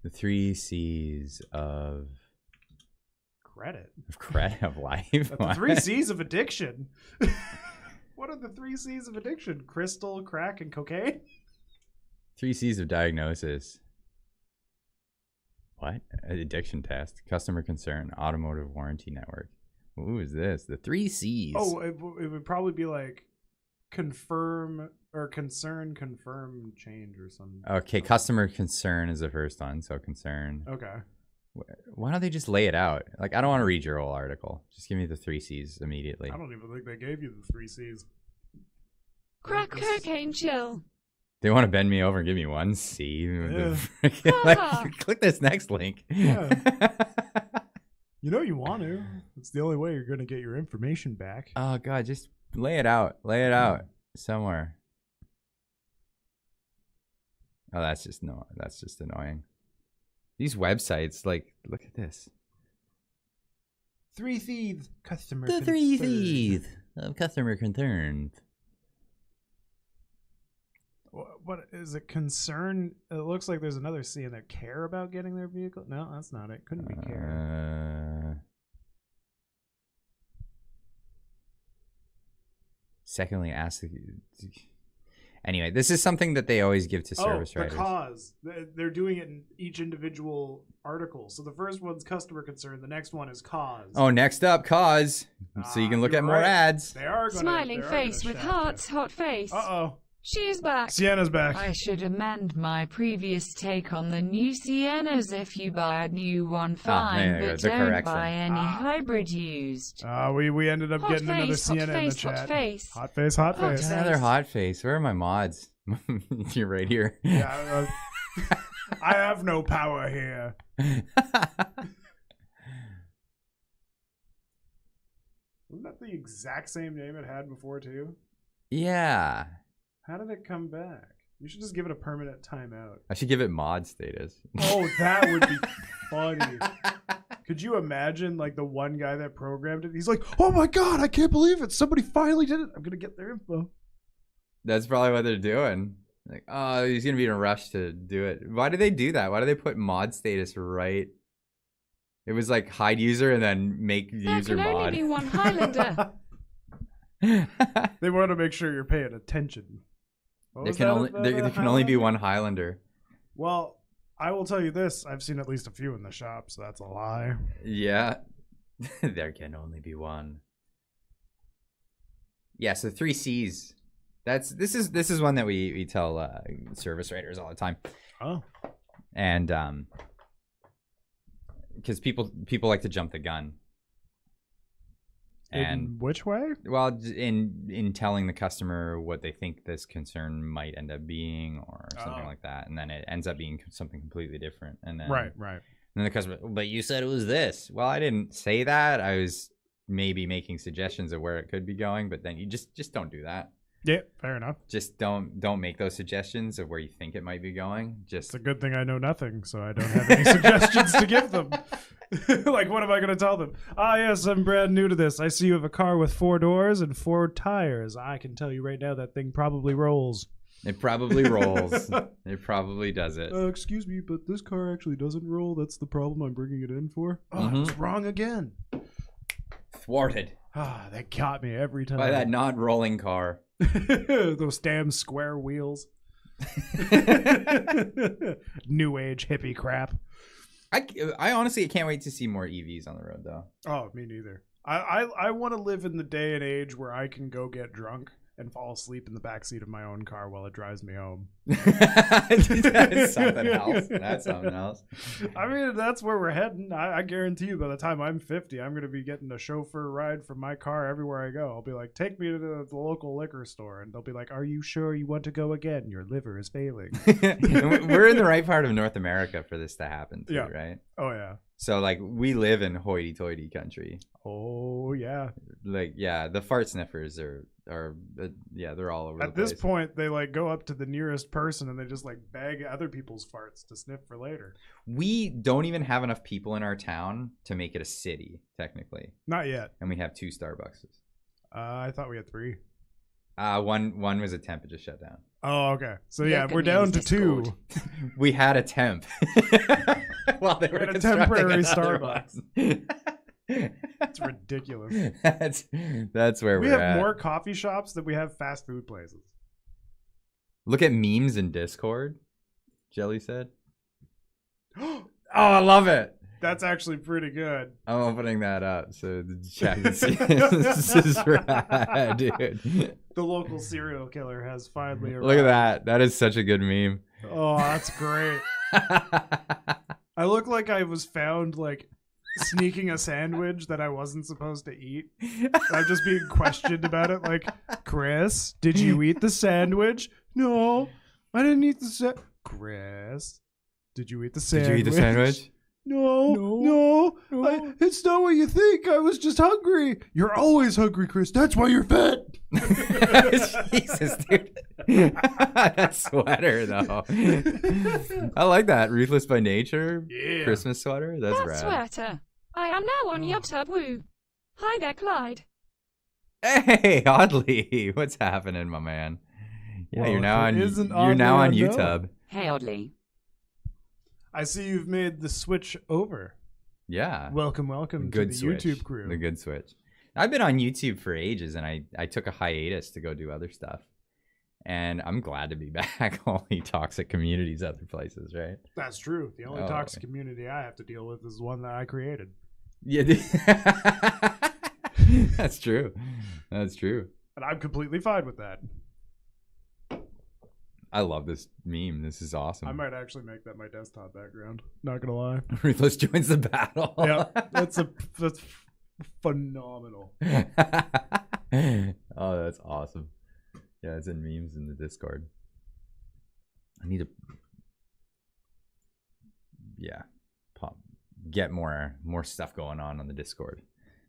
The 3 C's of Credit. credit of life. The 3 C's of addiction. What are the 3 C's of addiction? Crystal, crack, and cocaine? 3 C's of diagnosis. What? Addiction test, customer concern, automotive warranty network. Who is this? The 3 C's. Oh, it would probably be like confirm or concern, confirm, change or something. Okay, customer concern is the first one. So concern. Okay. Why don't they just lay it out? Like, I don't want to read your whole article. Just give me the 3 C's immediately. I don't even think they gave you the 3 C's. Crack cocaine chill. They want to bend me over and give me 1 C. Yeah. Like, click this next link. Yeah. You know you want to. It's the only way you're going to get your information back. Oh God, just lay it out. Lay it out somewhere. Oh, that's just annoying. These websites, like, look at this. 3 C's customer The 3 concern. C's of customer concern. What is it? Concern? It looks like there's another C in there. Care about getting their vehicle? No, that's not it. Couldn't be care. Secondly, ask. Anyway, this is something that they always give to service the writers. cause. They're doing it in each individual article. So the first one's customer concern. The next one is cause. Oh, next up, cause. So you can look you're at more right. ads. They are gonna, Smiling face with hearts, hot face. Uh-oh. She is back. Sienna's back. I should amend my previous take on the new Siennas. If you buy a new one, fine, there you go, but the don't correction. buy any hybrid used. We ended up Hot getting another face, hot Sienna in the face, hot chat. face. Hot face, hot Hot face. face. Another hot face. Where are my mods? You're right here. Yeah, I have no power here. Wasn't that the exact same name it had before too? Yeah. How did it come back? You should just give it a permanent timeout. I should give it mod status. Oh, that would be funny. Could you imagine like the one guy that programmed it? He's like, "Oh my god, I can't believe it! Somebody finally did it. I'm gonna get their info." That's probably what they're doing. Like, oh, he's gonna be in a rush to do it. Why do they do that? Why do they put mod status right? It was like hide user and then make user There can mod. only be one Highlander. They want to make sure you're paying attention. There can only be one Highlander. Well, I will tell you this: I've seen at least a few in the shop, so that's a lie. Yeah, there can only be one. Yeah, so 3 C's. This is one that we tell service writers all the time. Oh, and because people like to jump the gun. And in which way? well, in telling the customer what they think this concern might end up being or something like that, and then it ends up being something completely different. And then Right. And then the customer, but you said it was this. Well, I didn't say that. I was maybe making suggestions of where it could be going, but then you just don't do that. Yeah, fair enough. Just don't make those suggestions of where you think it might be going. It's Just a good thing I know nothing, so I don't have any suggestions to give them. Like, what am I going to tell them? Ah, yes, I'm brand new to this. I see you have a car with 4 doors and 4 tires. I can tell you right now that thing probably rolls. it probably rolls. It probably does it. Excuse me, but this car actually doesn't roll. That's the problem I'm bringing it in for. Oh, I Mhm. was wrong again. Thwarted Ah, they caught me every time. by that non-rolling car. Those damn square wheels. New age hippie crap. I honestly can't wait to see more EVs on the road, though. Oh, me neither. I want to live in the day and age where I can go get drunk and fall asleep in the backseat of my own car while it drives me home. That's something else. That's something else. I mean, that's where we're heading. I guarantee you by the time I'm 50, I'm going to be getting a chauffeur ride from my car everywhere I go. I'll be like, take me to the local liquor store. And they'll be like, are you sure you want to go again? Your liver is failing. We're in the right part of North America for this to happen, too, Yeah. right? Oh, yeah. So, like, we live in hoity-toity country. Oh, yeah. Like, yeah, the fart sniffers are yeah, they're all over the At place. this point, they like go up to the nearest person and they just like bag other people's farts to sniff for later. We don't even have enough people in our town to make it a city, technically. Not yet. And we have 2 Starbuckses. I thought we had 3. One was a temp, it just shut down. Oh, okay. So Yeah, yeah, good we're down to news, 2. Discord. We had a temp. While they were had a constructing temporary another Starbucks. one. It's ridiculous. That's where We we're have at. more coffee shops than we have fast food places. Look at memes in Discord, Jelly said. Oh, I love it. That's actually pretty good. I'm opening that up so the chat can see. This is rad, dude. The local serial killer has finally arrived. Look at that. That is such a good meme. Oh, that's great. I look like I was found like sneaking a sandwich that I wasn't supposed to eat. I'm just being questioned about it. Like, Chris, did you eat the sandwich? No, I didn't eat the sandwich. Chris, did you eat the sandwich? Did you eat the sandwich? No. It's not what you think. I was just hungry. You're always hungry, Chris. That's why you're fat. Jesus, dude. That sweater, though. I like that. Ruthless by nature. Yeah. Christmas sweater. That's That rad. sweater. I am now on YouTube. Woo. Hi there, Clyde. Hey, Oddly. What's happening, my man? Yeah, Well, you're now if it on. isn't You're now on Oddly, I know. YouTube. Hey, Oddly. I see you've made the switch over. Yeah. Welcome Good to the switch. YouTube crew. The good switch. I've been on YouTube for ages, and I took a hiatus to go do other stuff. And I'm glad to be back. Only toxic communities other places, right? That's true. The only Oh. toxic community I have to deal with is one that I created. Yeah. That's true. That's true. And I'm completely fine with that. I love this meme. This is awesome. I might actually make that my desktop background. Not gonna lie. Ruthless joins the battle. Yeah, that's phenomenal. Oh, that's awesome. Yeah, it's in memes in the Discord. I need to, get more stuff going on the Discord.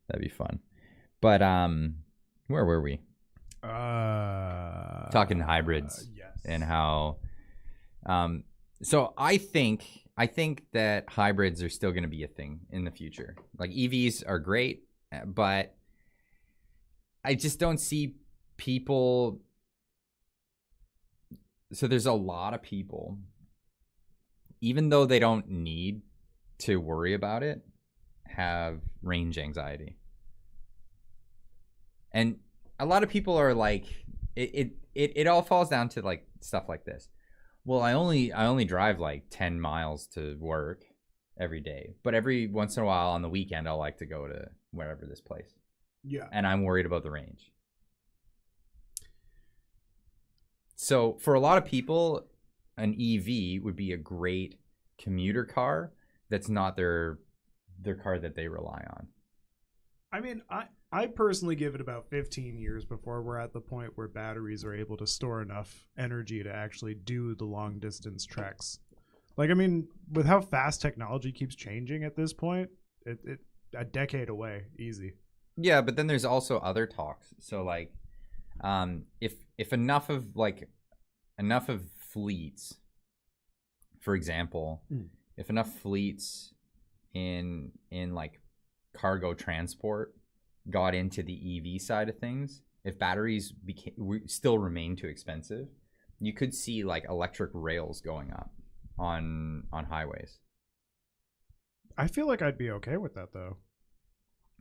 That'd be fun. But where were we? Talking hybrids. Yes. And how so I think I think that hybrids are still going to be a thing in the future. Like EVs are great, but I just don't see people. So there's a lot of people, even though they don't need to worry about it, have range anxiety. And a lot of people are like, it all falls down to like stuff like this. Well, I only drive like 10 miles to work every day, but every once in a while on the weekend I'll like to go to wherever this place. Yeah. And I'm worried about the range. So for a lot of people, an EV would be a great commuter car that's not their car that they rely on. I mean, I personally give it about 15 years before we're at the point where batteries are able to store enough energy to actually do the long distance treks. Like, I mean, with how fast technology keeps changing at this point, it a decade away, easy. Yeah, but then there's also other talks. So like, if enough of fleets, for example, if enough fleets in like cargo transport got into the EV side of things, if batteries still remain too expensive, you could see like electric rails going up on highways. I feel like I'd be okay with that though.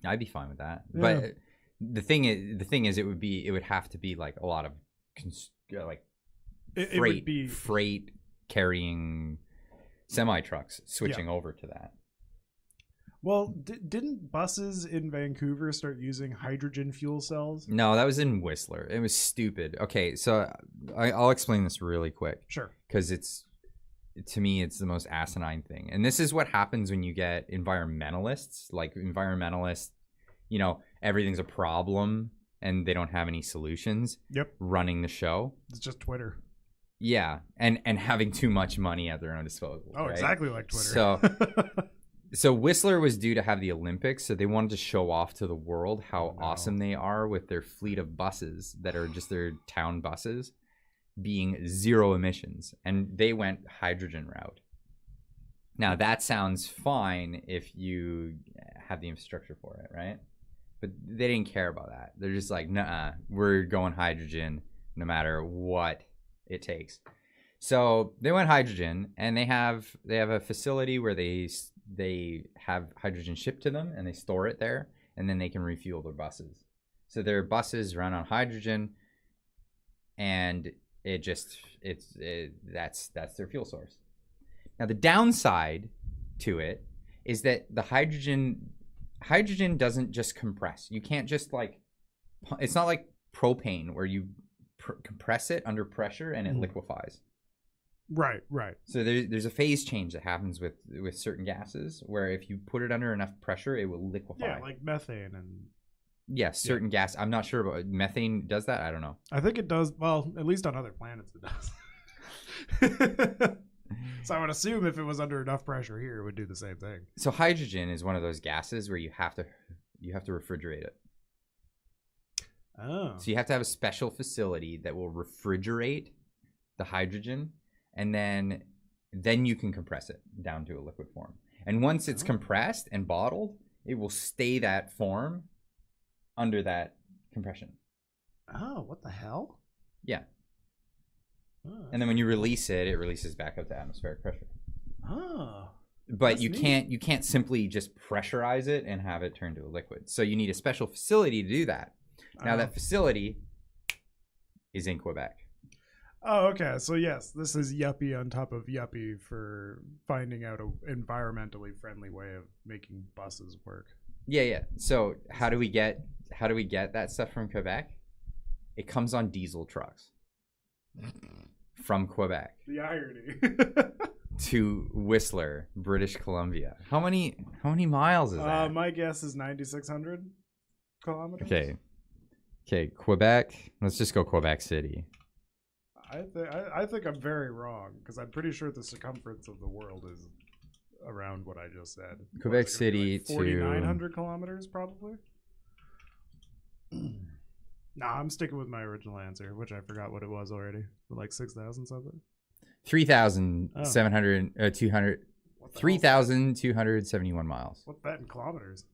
I'd be fine with that. Yeah. But the thing is it would have to be like a lot of freight carrying semi trucks switching over to that. Well, didn't buses in Vancouver start using hydrogen fuel cells? No, that was in Whistler. It was stupid. Okay, so I'll explain this really quick. Sure. Because to me, it's the most asinine thing. And this is what happens when you get environmentalists. Like environmentalists, everything's a problem and they don't have any solutions. Yep. Running the show. It's just Twitter. Yeah, and having too much money at their own disposal. Oh, right? exactly like Twitter. So Whistler was due to have the Olympics, so they wanted to show off to the world how awesome they are with their fleet of buses that are just their town buses being zero emissions, and they went hydrogen route. Now that sounds fine if you have the infrastructure for it, right? But they didn't care about that. They're just like, nah, we're going hydrogen no matter what it takes. So they went hydrogen, and they have a facility where they have hydrogen shipped to them, and they store it there, and then they can refuel their buses. So their buses run on hydrogen, and that's their fuel source. Now the downside to it is that the hydrogen doesn't just compress. You can't just it's not like propane where you compress it under pressure and it liquefies. Right. So there's a phase change that happens with certain gases where if you put it under enough pressure, it will liquefy. Yeah, like methane and... Yes, certain gas. I'm not sure about methane. Does that? I don't know. I think it does. Well, at least on other planets it does. So I would assume if it was under enough pressure here, it would do the same thing. So hydrogen is one of those gases where you have to refrigerate it. Oh. So you have to have a special facility that will refrigerate the hydrogen, and then you can compress it down to a liquid form. And once it's compressed and bottled, it will stay that form under that compression. Oh, what the hell? Yeah. Oh, and then when you release it, it releases back up to atmospheric pressure. Oh. But you can't simply just pressurize it and have it turn to a liquid. So you need a special facility to do that. Now that facility is in Quebec. Oh, okay. So yes, this is yuppie on top of yuppie for finding out an environmentally friendly way of making buses work. Yeah. So how do we get that stuff from Quebec? It comes on diesel trucks from Quebec. The irony. To Whistler, British Columbia. How many miles is that? My guess is 9,600 kilometers. Okay, Quebec. Let's just go Quebec City. I think I'm very wrong because I'm pretty sure the circumference of the world is around what I just said. Quebec City like 4,900 kilometers, probably. Nah, I'm sticking with my original answer, which I forgot what it was already. Like 6,000 something. 3,700, 200. What the hell? 3,271 miles. What's that in kilometers?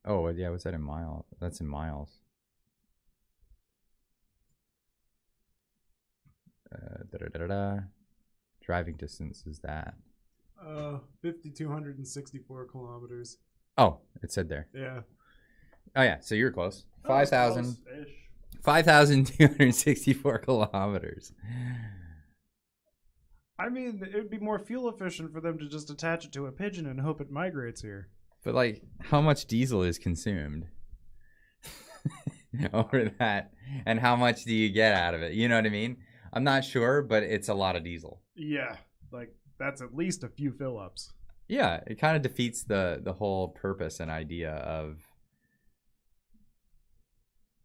Oh, yeah, what's that in miles? That's in miles. Driving distance is that. 5,264 kilometers. Oh, it said there. Yeah. Oh, yeah, so you're close. Oh, it's 5,000. close-ish. 5,264 kilometers. I mean, it would be more fuel efficient for them to just attach it to a pigeon and hope it migrates here. But, like, how much diesel is consumed over that? And how much do you get out of it? You know what I mean? I'm not sure, but it's a lot of diesel. Yeah, like, that's at least a few fill-ups. Yeah, it kind of defeats the whole purpose and idea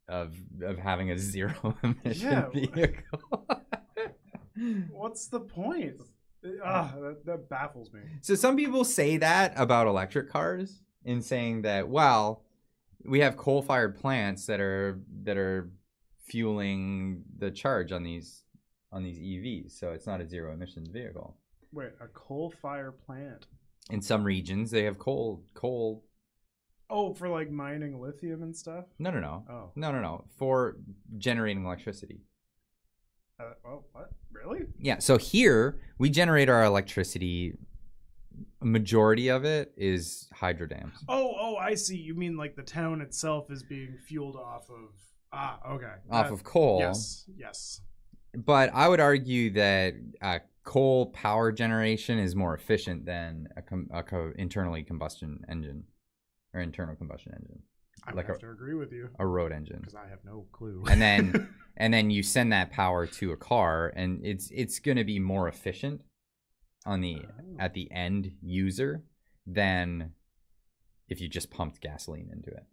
of having a zero emission vehicle. What's the point? That baffles me. So some people say that about electric cars in saying that, well, we have coal-fired plants that are fueling the charge on these EVs, so it's not a zero emissions vehicle. Wait, a coal-fire plant? In some regions, they have coal. Oh, for like mining lithium and stuff? No. Oh. No. For generating electricity. Oh, what? Really? Yeah. So here we generate our electricity. A majority of it is hydro dams. Oh, I see. You mean like the town itself is being fueled off of? Okay. Off of coal. Yes. But I would argue that coal power generation is more efficient than internally combustion engine or internal combustion engine. I have to agree with you. A road engine. Because I have no clue. And then you send that power to a car, and it's going to be more efficient at the end user than if you just pumped gasoline into it.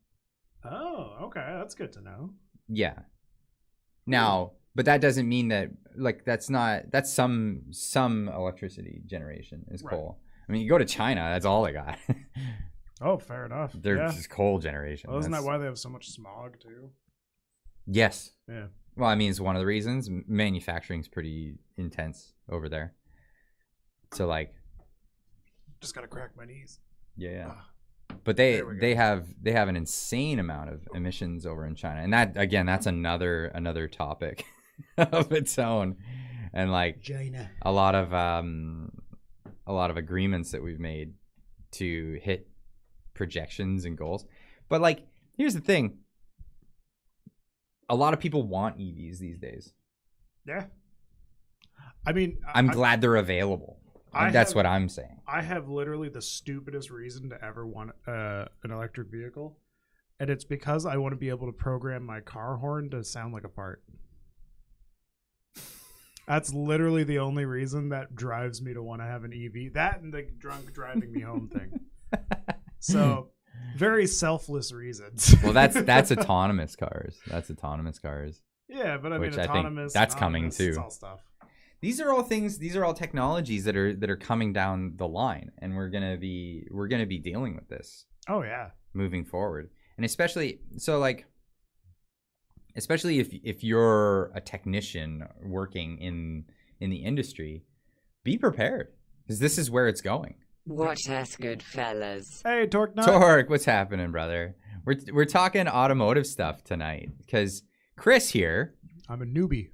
Oh, okay, that's good to know. Yeah. Now, but that doesn't mean that that's some electricity generation is coal. I mean, you go to China, that's all they got. Oh, fair enough. They're just coal generation. Well, isn't that why they have so much smog too? Yes. Yeah. Well, I mean, it's one of the reasons. Manufacturing's pretty intense over there. So just gotta crack my knees. Yeah. But they have an insane amount of emissions over in China, and that's another topic of its own, and China. a lot of agreements that we've made to hit projections and goals. But here's the thing: a lot of people want EVs these days. Yeah. I mean, I'm glad they're available. That's what I'm saying. I have literally the stupidest reason to ever want an electric vehicle, and it's because I want to be able to program my car horn to sound like a fart. That's literally the only reason that drives me to want to have an EV. That and the drunk driving me home thing. So, very selfless reasons. Well, that's autonomous cars. That's autonomous cars. Yeah, but I mean, which autonomous. I think that's coming too. It's all stuff. These are all things. These are all technologies that are coming down the line, and we're gonna be dealing with this. Oh yeah, moving forward, and especially if you're a technician working in the industry, be prepared because this is where it's going. Watch us, good fellas. Hey, Torque Nut. Torque, what's happening, brother? We're talking automotive stuff tonight because Chris here. I'm a newbie.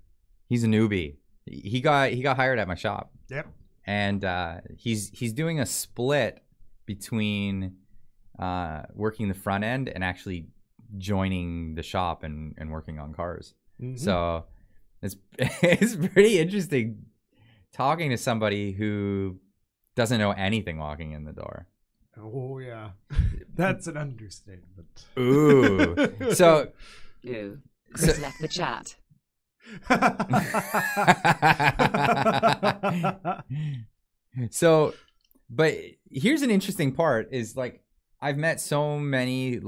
He's a newbie. He got hired at my shop. Yep. And he's doing a split between working the front end and actually joining the shop and working on cars. Mm-hmm. So it's pretty interesting talking to somebody who doesn't know anything walking in the door. Oh yeah, that's an understatement. Ooh. So Chris left the chat. So, but here's an interesting part is I've met so many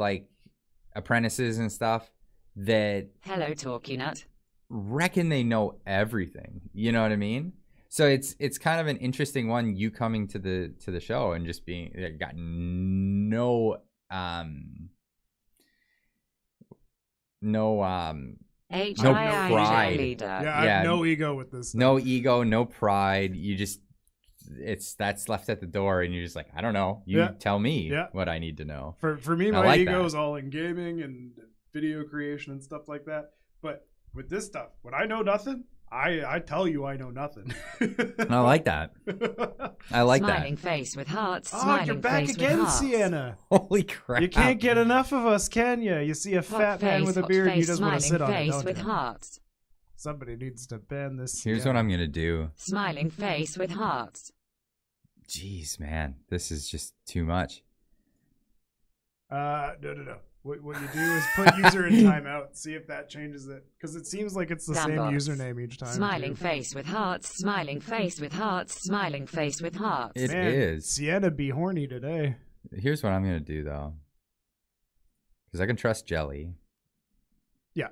apprentices and stuff that hello Talkie Nut reckon they know everything. You know what I mean? So it's kind of an interesting one, you coming to the show and just being got no pride. Yeah, I have no ego with this stuff. No ego, no pride. You just that's left at the door, and you're just like, I don't know. You tell me what I need to know. For me, my ego is all in gaming and video creation and stuff like that. But with this stuff, when I know nothing, I tell you I know nothing. I like that. I like Smiling that. face with hearts. Oh, Smiling you're back face again, with hearts. Sienna. Holy crap! You can't get enough of us, can you? You see a fat man with a beard, and you just want to sit on it, Smiling face don't with you? hearts. Somebody needs to ban this. Here's what I'm gonna do. Smiling face with hearts. Jeez, man, this is just too much. No. What you do is put user in timeout, see if that changes it, because it seems like it's the same username each time. Smiling face with hearts. Smiling face with hearts. Smiling face with hearts. It is. Sienna be horny today. Here's what I'm gonna do though, because I can trust Jelly. Yeah.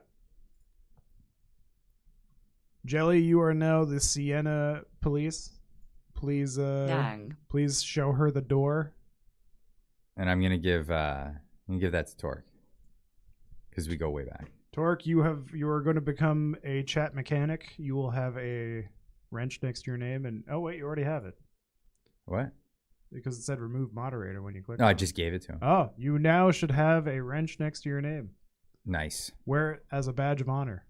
Jelly, you are now the Sienna police. Please, please show her the door. And I'm gonna give that to Torque, because we go way back. Torque, you are going to become a chat mechanic. You will have a wrench next to your name, and oh wait, you already have it. What? Because it said remove moderator when you click. No, I just gave it to him. Oh, you now should have a wrench next to your name. Nice. Wear it as a badge of honor.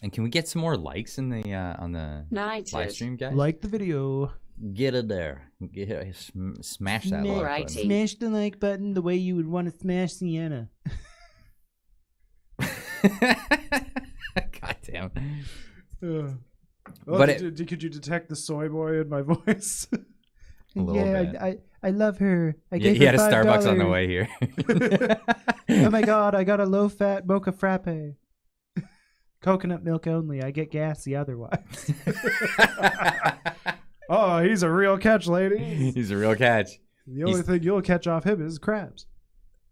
And can we get some more likes in the on the live stream, guys? Like the video. Get it there. Smash that like button. Smash the like button the way you would want to smash Sienna. God damn. But could you detect the soy boy in my voice? A little bit. I love her. He had a Starbucks on the way here. Oh my god, I got a low-fat mocha frappe. Coconut milk only. I get gassy otherwise. Oh, he's a real catch, lady. He's a real catch. The only thing you'll catch off him is crabs.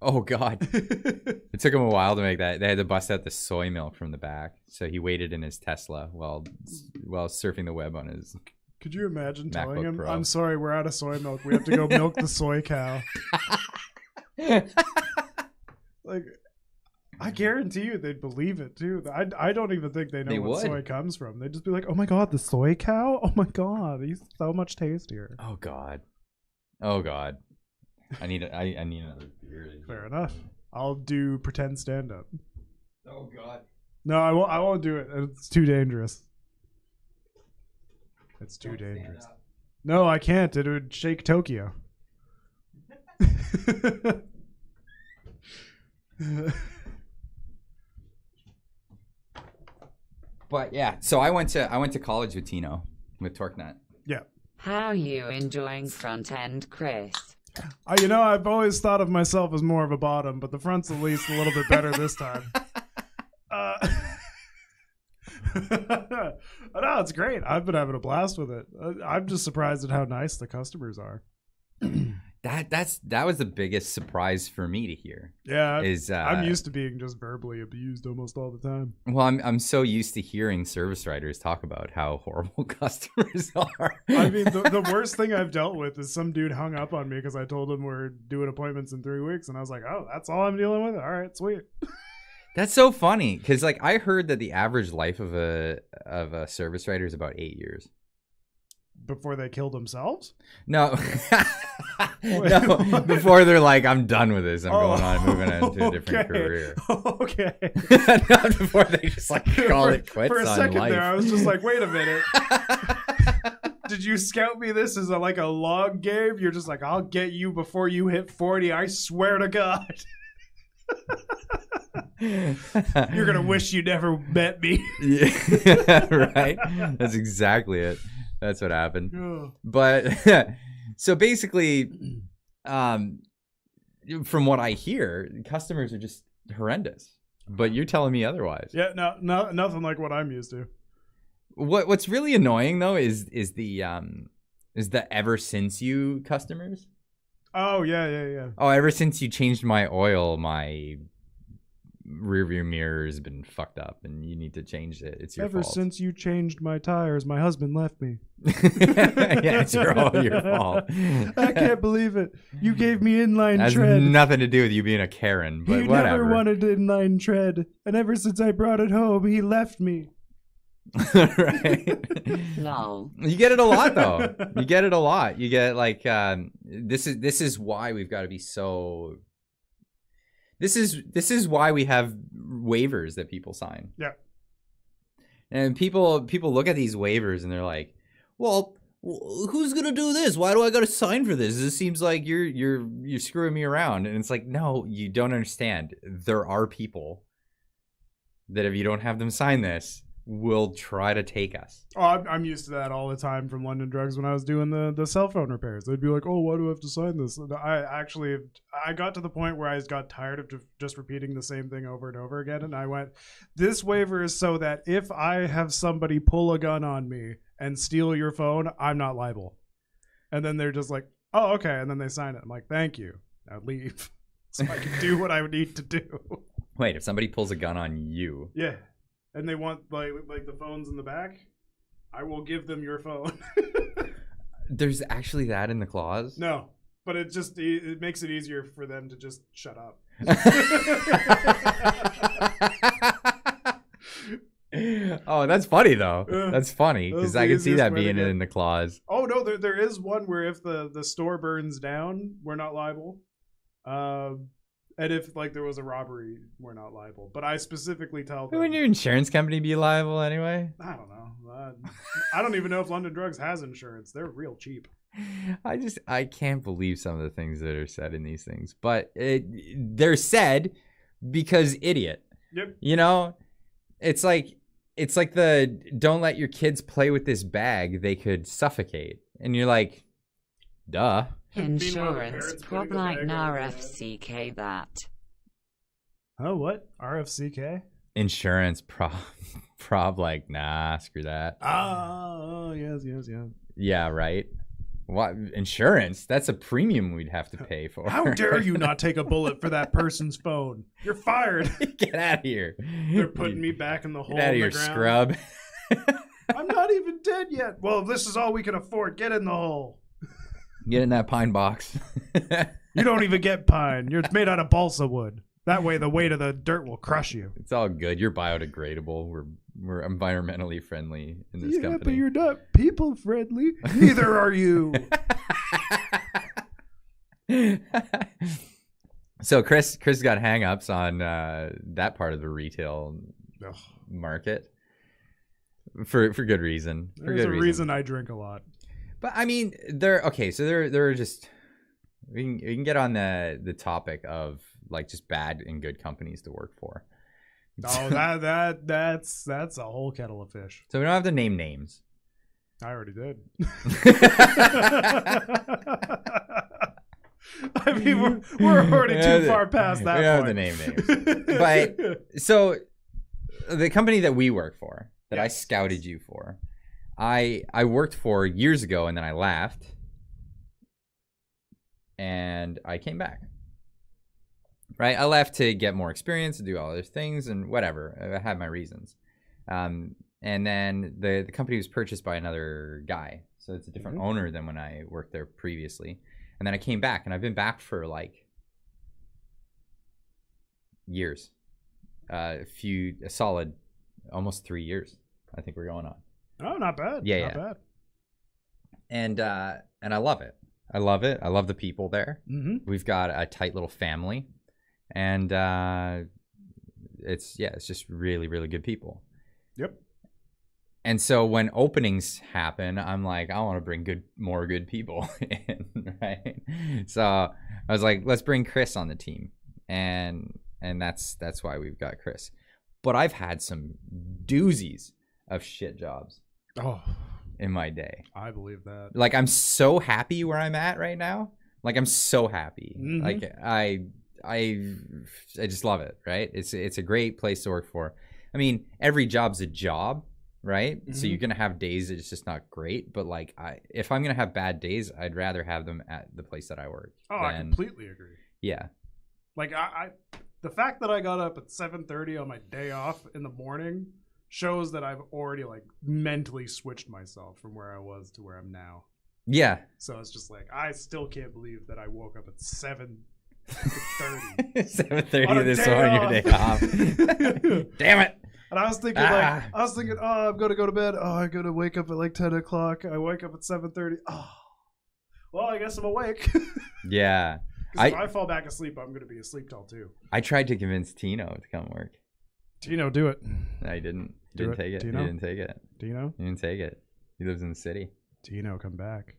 Oh, God. It took him a while to make that. They had to bust out the soy milk from the back. So he waited in his Tesla while surfing the web on his Could you imagine telling MacBook him, Pro. I'm sorry, we're out of soy milk. We have to go milk the soy cow. Like, I guarantee you they'd believe it, too. I don't even think they know what soy comes from. They'd just be like, oh, my God, the soy cow? Oh, my God. He's so much tastier. Oh, God. Oh, God. I need another beer. Fair enough. I'll do pretend stand-up. Oh, God. No, I won't do it. It's too dangerous. It's too dangerous. No, I can't. It would shake Tokyo. But yeah, so I went to college with Tino, with TorqueNet. Yeah. How are you enjoying front end, Chris? I've always thought of myself as more of a bottom, but the front's at least a little bit better this time. No, it's great. I've been having a blast with it. I'm just surprised at how nice the customers are. That was the biggest surprise for me to hear. Yeah, I'm used to being just verbally abused almost all the time. Well, I'm so used to hearing service writers talk about how horrible customers are. I mean, the worst thing I've dealt with is some dude hung up on me because I told him we're doing appointments in 3 weeks, and I was like, oh, that's all I'm dealing with? All right, sweet. That's so funny because I heard that the average life of a service writer is about 8 years. Before they kill themselves? No. No, before they're like, I'm done with this. I'm going on, moving on to a different career. Okay. Not before they just like call it quits for a on second life. there, I was just like, wait a minute. Did you scout me this as a log game? You're just like, I'll get you before you hit 40. I swear to God. You're going to wish you never met me. Yeah, right? That's exactly it. That's what happened. But so basically, from what I hear, customers are just horrendous. But you're telling me otherwise. Yeah, no, nothing like what I'm used to. What's really annoying though is the ever since you customers. Oh yeah. Oh, ever since you changed my oil, my rearview mirror has been fucked up and you need to change it. It's your fault. Ever since you changed my tires, my husband left me. Yeah, it's all your fault. I can't believe it. You gave me inline Has tread. nothing to do with you being a Karen, but he whatever. never wanted inline tread, and ever since I brought it home, he left me. Right? Lol. You get it a lot though. You get it a lot. You get like this is why we've got to be so. This is why we have waivers that people sign. Yeah. And people look at these waivers and they're like, well, who's gonna do this? Why do I gotta sign for this? This seems like you're screwing me around. And it's like, no, you don't understand. There are people that if you don't have them sign this, will try to take us. Oh, I'm used to that all the time from London Drugs when I was doing the cell phone repairs. They'd be like, oh, why do I have to sign this? And I got to the point where I got tired of just repeating the same thing over and over again. And I went, this waiver is so that if I have somebody pull a gun on me and steal your phone, I'm not liable. And then they're just like, oh, okay. And then they sign it. I'm like, thank you. Now leave so I can do what I would need to do. Wait, if somebody pulls a gun on you. Yeah. And they want like the phones in the back, I will give them your phone. There's actually that in the clause? No, but it makes it easier for them to just shut up. Oh, that's funny though. That's funny because I can see that being get. in the clause. Oh no, there is one where if the store burns down, we're not liable. And if like there was a robbery, we're not liable. But I specifically tell them. Wouldn't your insurance company be liable anyway? I don't know. I don't even know if London Drugs has insurance. They're real cheap. I can't believe some of the things that are said in these things, but they're said because idiot. Yep. You know, it's like the don't let your kids play with this bag. They could suffocate, and you're like, duh. Insurance prob like RFCK that. Oh, what? RFCK? Insurance prob like, nah, screw that. Oh, yes. Yeah, right. What insurance? That's a premium we'd have to pay for. How dare you not take a bullet for that person's phone? You're fired. Get out of here. They're putting me back in the hole. Get out of here, scrub. I'm not even dead yet. Well, this is all we can afford. Get in the hole. Get in that pine box. You don't even get pine. It's made out of balsa wood. That way the weight of the dirt will crush you. It's all good. You're biodegradable. We're environmentally friendly in this company. But you're not people friendly. Neither are you. So Chris got hang-ups on that part of the retail market for good reason. There's a reason I drink a lot. But I mean, there are just we can get on the topic of like just bad and good companies to work for. Oh, that's a whole kettle of fish. So we don't have to name names. I already did. I mean, we're already too far past that. We don't have to name names. But so the company that we work for, that I scouted you for, I worked for years ago, and then I left, and I came back. Right, I left to get more experience, to do all those things, and whatever. I had my reasons. And then the company was purchased by another guy, so it's a different owner than when I worked there previously. And then I came back, and I've been back for like years, a solid, almost 3 years. I think we're going on. Oh, not bad. Yeah, not bad. And I love it. I love it. I love the people there. Mm-hmm. We've got a tight little family, and it's just really, really good people. Yep. And so when openings happen, I'm like, I want to bring more good people in, right? So I was like, let's bring Chris on the team, and that's why we've got Chris. But I've had some doozies of shit jobs. Oh, in my day. I believe that. Like, I'm so happy where I'm at right now. Like, I'm so happy. Mm-hmm. Like, I just love it, right? It's a great place to work for. I mean, every job's a job, right? Mm-hmm. So you're gonna have days that it's just not great. But like, if I'm gonna have bad days, I'd rather have them at the place that I work. Oh, I completely agree. Yeah. Like the fact that I got up at 7:30 on my day off in the morning shows that I've already like mentally switched myself from where I was to where I'm now. Yeah. So it's just like, I still can't believe that I woke up at 7:30. 7:30 this morning, your day off. Damn it. And I was thinking, oh, I'm gonna go to bed. Oh, I gotta wake up at like 10 o'clock. I wake up at 7:30. Oh, well, I guess I'm awake. Yeah. Because if I fall back asleep, I'm gonna be asleep till 2. I tried to convince Tino to come work. Tino, do it. No, he didn't. He Do didn't it, take it. Tino. He didn't take it. Tino, He didn't take it. He lives in the city. Tino, come back.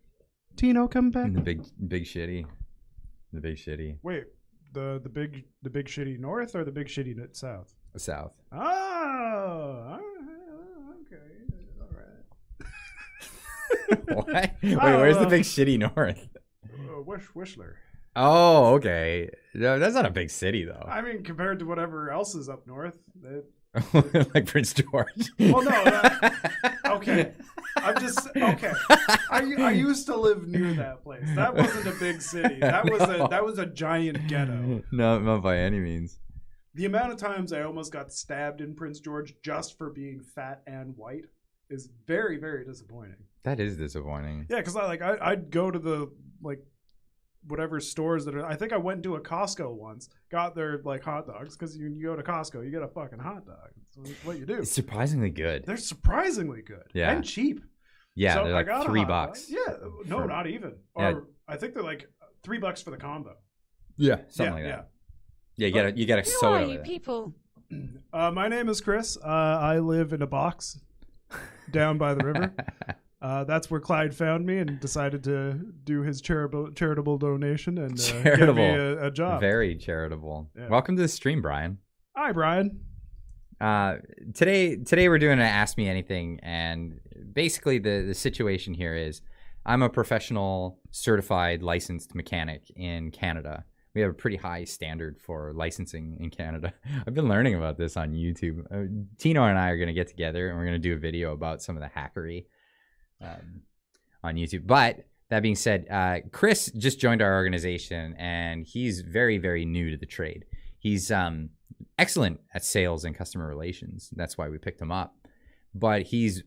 Tino, come back. In the big shitty. The big shitty Wait, the big shitty north or the big shitty south? south. Oh, okay, all right. What? Wait, where's the big shitty north? Whistler. Oh, okay. No, that's not a big city though. I mean, compared to whatever else is up north. Like Prince George. Well, no. Okay. I'm just okay. I used to live near that place. That wasn't a big city. That was a giant ghetto. No, not by any means. The amount of times I almost got stabbed in Prince George just for being fat and white is very, very disappointing. That is disappointing. Yeah, because I'd go to the whatever stores that are. I think I went to a Costco once, got their hot dogs, because you go to Costco, you get a fucking hot dog. That's what you do. It's surprisingly good. They're surprisingly good. Yeah. And cheap. Yeah, So they're I like got a $3. hot dog. Yeah, no, For- not even. Yeah. Or I think they're like $3 for the combo. Yeah, something like yeah, that. Yeah, you get a Who soda. are you with it. people? My name is Chris. I live in a box down by the river. That's where Clyde found me and decided to do his charitable donation and give me a job. Very charitable. Yeah. Welcome to the stream, Brian. Hi, Brian. Today we're doing an Ask Me Anything, and basically the situation here is I'm a professional certified licensed mechanic in Canada. We have a pretty high standard for licensing in Canada. I've been learning about this on YouTube. Tino and I are going to get together and we're going to do a video about some of the hackery on YouTube. But that being said, Chris just joined our organization and he's very, very new to the trade. He's excellent at sales and customer relations. That's why we picked him up. But he's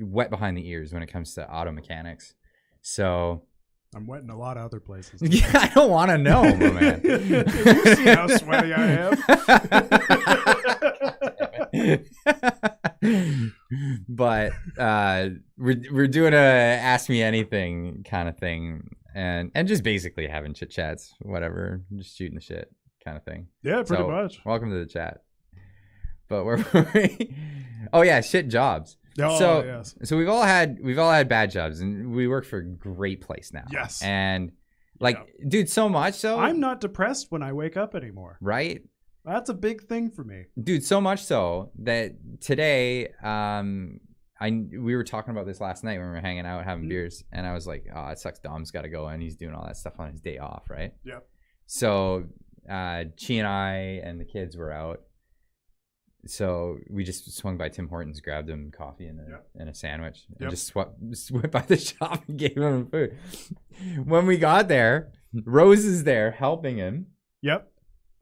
wet behind the ears when it comes to auto mechanics. So I'm wet in a lot of other places. yeah, I don't want to know, my man. You see how sweaty I am? But we're doing a Ask Me Anything kind of thing, and just basically having chit chats, whatever, just shooting the shit kind of thing. Yeah, pretty So, much. Welcome to the chat. But where were we? Oh yeah, shit jobs. Oh, so yes. so we've all had bad jobs, and we work for a great place now. Yes. And dude, so much so I'm not depressed when I wake up anymore. right. That's a big thing for me. Dude, so much so that today, we were talking about this last night when we were hanging out having beers, and I was like, "Oh, it sucks. Dom's got to go, and he's doing all that stuff on his day off, right?" Yeah. So, Chi and I and the kids were out, so we just swung by Tim Hortons, grabbed him coffee and a sandwich, and just went by the shop and gave him food. When we got there, Rose is there helping him. Yep.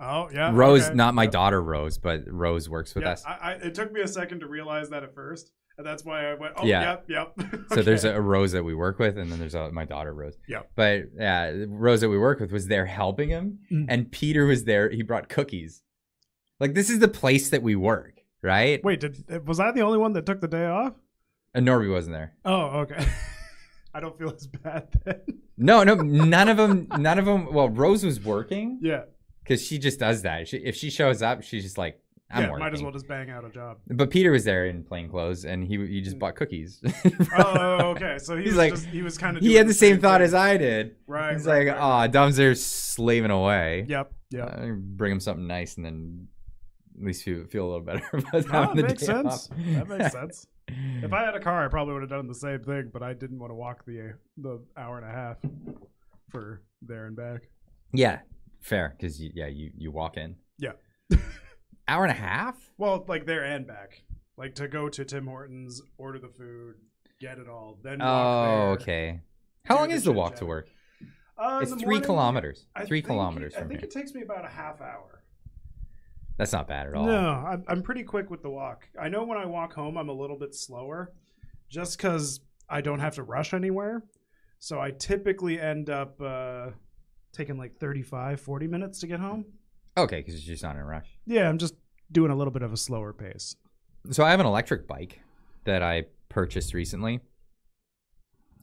Oh, yeah. Rose, okay. not my daughter Rose, but Rose works with us. It took me a second to realize that at first, and that's why I went, oh, Yeah. yep. So there's a Rose that we work with, and then there's my daughter Rose. Yep. But yeah, Rose that we work with was there helping him, and Peter was there. He brought cookies. Like, this is the place that we work, right? Wait, was I the only one that took the day off? And Norby wasn't there. Oh, okay. I don't feel as bad then. No, none of them. Well, Rose was working. Yeah. Because she just does that. If she shows up, she's just like, I'm working. Might as well just bang out a job. But Peter was there in plain clothes, and he just bought cookies. Oh, okay. So he was kind of. He had the same thought as I did. Right. He's like, oh, Dom's there slaving away. Yep. Bring him something nice, and then at least feel a little better about having the makes day sense. off. That makes sense. If I had a car, I probably would have done the same thing, but I didn't want to walk the hour and a half for there and back. Yeah, fair. Because you walk in. Yeah. Hour and a half? Well, like there and back. Like to go to Tim Hortons, order the food, get it all, then walk there. Oh, okay. How long is the walk to work? It's 3 kilometers. 3 kilometers from I think here. it takes me about a half hour. That's not bad at all. No, I'm pretty quick with the walk. I know when I walk home, I'm a little bit slower just because I don't have to rush anywhere. So I typically end up taking like 35, 40 minutes to get home. Okay, because you're just not in a rush. Yeah, I'm just doing a little bit of a slower pace. So I have an electric bike that I purchased recently,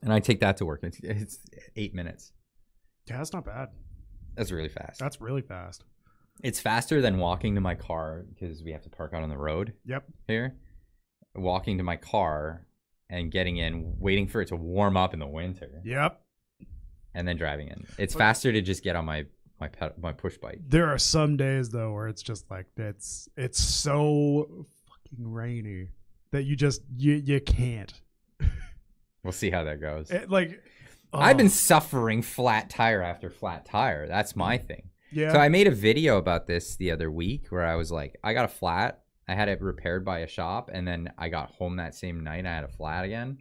and I take that to work. It's 8 minutes. Yeah, that's not bad. That's really fast. That's really fast. It's faster than walking to my car because we have to park out on the road. Yep. Here, walking to my car and getting in, waiting for it to warm up in the winter. Yep. And then driving in. It's faster to just get on my push bike. There are some days though where it's just like it's so fucking rainy that you can't. We'll see how that goes. I've been suffering flat tire after flat tire. That's my thing. Yeah. So I made a video about this the other week where I was like, I got a flat. I had it repaired by a shop, and then I got home that same night. I had a flat again,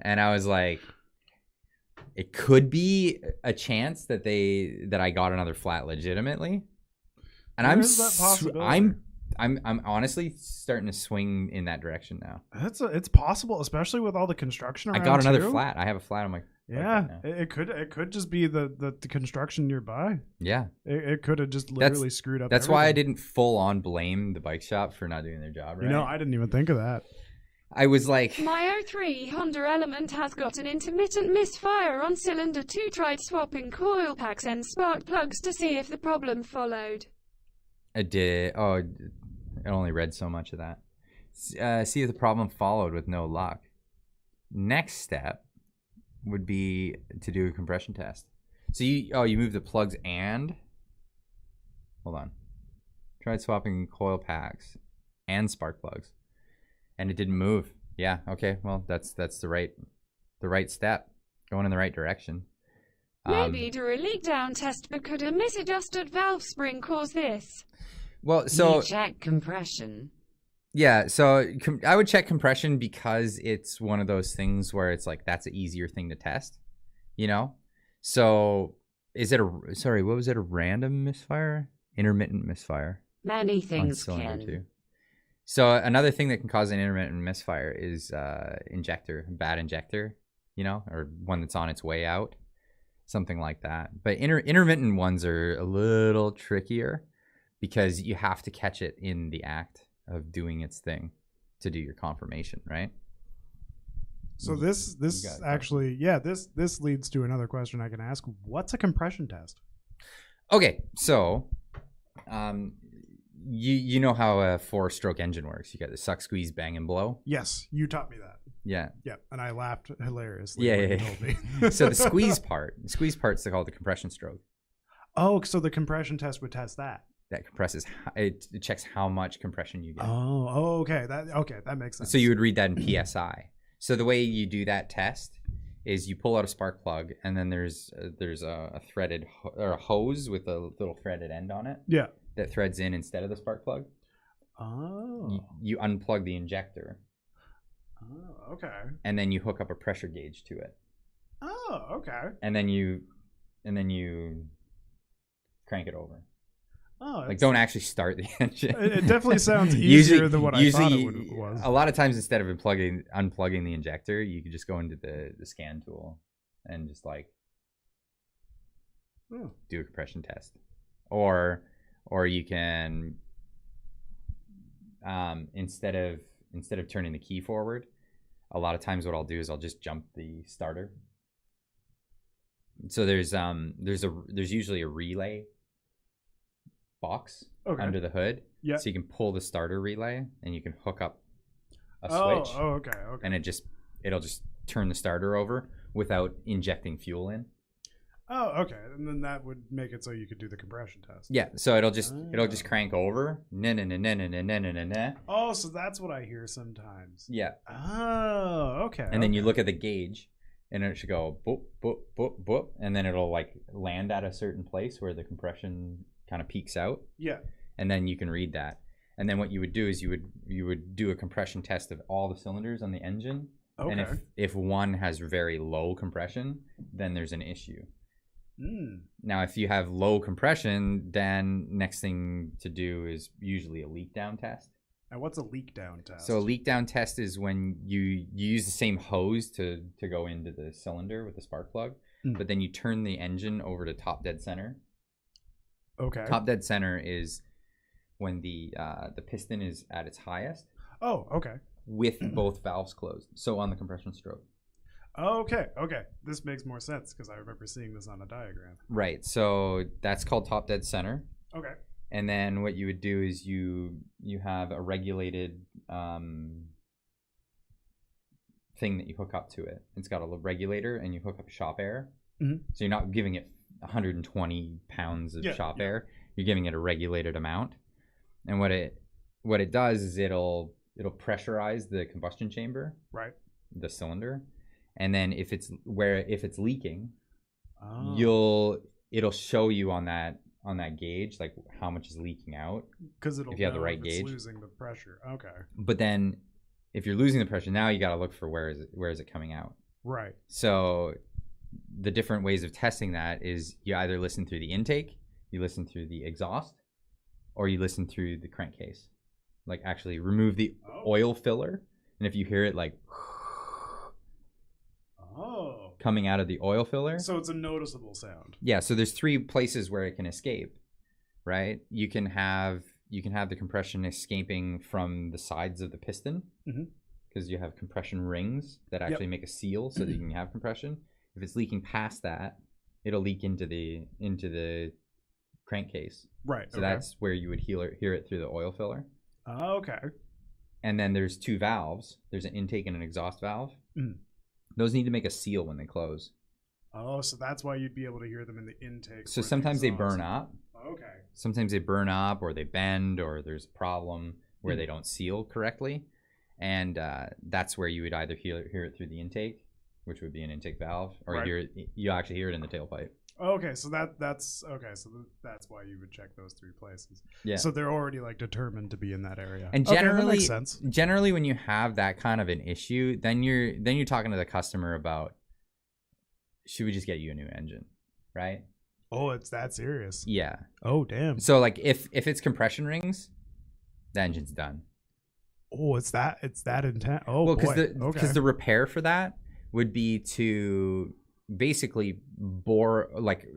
and I was like, it could be a chance that I got another flat legitimately. And I'm honestly starting to swing in that direction now. It's possible, especially with all the construction around. I got another too. flat. I have a flat on my Yeah, bike right now. it could just be the construction nearby. Yeah, it could have just literally screwed up. That's everything. why I didn't full on blame the bike shop for not doing their job right. I didn't even think of that. I was like, my 03 Honda Element has got an intermittent misfire on cylinder 2. Tried swapping coil packs and spark plugs to see if the problem followed. I did. Oh, I only read so much of that. See if the problem followed with no luck. Next step would be to do a compression test. So you move the plugs and hold on. Tried swapping coil packs and spark plugs, and it didn't move. Yeah. Okay. Well, that's the right step. Going in the right direction. Maybe do a leak down test, but could a misadjusted valve spring cause this? Well, so check compression. Yeah, so I would check compression because it's one of those things where it's like that's an easier thing to test, So is it what was it, a random misfire? Intermittent misfire. Many things on cylinder can. 2. So another thing that can cause an intermittent misfire is bad injector, or one that's on its way out, something like that. But intermittent ones are a little trickier because you have to catch it in the act of doing its thing to do your confirmation, right? So this actually, this leads to another question I can ask. What's a compression test? Okay, so you know how a 4-stroke engine works. You got the suck, squeeze, bang, and blow. Yes, you taught me that. Yeah. Yeah, and I laughed hilariously. Yeah, when yeah. you told me. So the squeeze part's called the compression stroke. Oh, so the compression test would test that. That compresses. It checks how much compression you get. Oh, okay. That makes sense. So you would read that in PSI. So the way you do that test is you pull out a spark plug, and then there's a threaded or a hose with a little threaded end on it. Yeah. That threads in instead of the spark plug. Oh. You unplug the injector. Oh, okay. And then you hook up a pressure gauge to it. Oh, okay. And then you crank it over. Oh, like don't actually start the engine. It definitely sounds easier than what I thought it was. A lot of times, instead of unplugging the injector, you could just go into the scan tool and just do a compression test, or you can instead of turning the key forward, a lot of times what I'll do is I'll just jump the starter. So there's usually a relay box under the hood. Yeah. So you can pull the starter relay and you can hook up a switch. Oh, okay. And it'll just turn the starter over without injecting fuel in. Oh, okay. And then that would make it so you could do the compression test. Yeah. So it'll just crank over. Oh, so that's what I hear sometimes. Yeah. Oh, okay. And then you look at the gauge and it should go boop, boop, boop, boop. And then it'll land at a certain place where the compression kind of peaks out. Yeah. And then you can read that. And then what you would do is you would do a compression test of all the cylinders on the engine. Okay. And if one has very low compression, then there's an issue. Now, if you have low compression, then next thing to do is usually a leak down test. And what's a leak down test? So a leak down test is when you use the same hose to go into the cylinder with the spark plug, but then you turn the engine over to top dead center. Okay. Top dead center is when the piston is at its highest. Oh, okay. with both valves closed. So on the compression stroke. Okay. This makes more sense because I remember seeing this on a diagram. Right. So that's called top dead center. Okay. And then what you would do is you have a regulated thing that you hook up to it. It's got a regulator, and you hook up shop air. Mhm. So you're not giving it 120 pounds of shop air. You're giving it a regulated amount. And what it does is it'll pressurize the combustion chamber, Right. the cylinder, and then if it's leaking, it'll show you on that gauge like how much is leaking out, because it'll if you have the know right if it's gauge. losing the pressure. Okay. But then if you're losing the pressure, now you got to look for where is it coming out. Right. So the different ways of testing that is you either listen through the intake, you listen through the exhaust, or you listen through the crankcase. Like actually remove the oil filler, and if you hear it like coming out of the oil filler, so it's a noticeable sound. Yeah, so there's 3 places where it can escape, right? You can have the compression escaping from the sides of the piston, because you have compression rings that actually make a seal so that you can have compression. If it's leaking past that, it'll leak into the crankcase. Right. So that's where you would hear it through the oil filler. Okay. And then there's 2 valves. There's an intake and an exhaust valve. Those need to make a seal when they close. Oh, so that's why you'd be able to hear them in the intake. So sometimes they burn up. Okay. Sometimes they burn up, or they bend, or there's a problem where they don't seal correctly. And that's where you would either hear it through the intake, which would be an intake valve, or you actually hear it in the tailpipe. Okay, so that's okay. So that's why you would check those 3 places. Yeah. So they're already like determined to be in that area. And that makes sense. Generally, when you have that kind of an issue, then you're talking to the customer about, should we just get you a new engine, right? Oh, it's that serious. Yeah. Oh, damn. So like if it's compression rings, the engine's done. Oh, it's that intense. Oh, well, boy. Because the repair for that would be to basically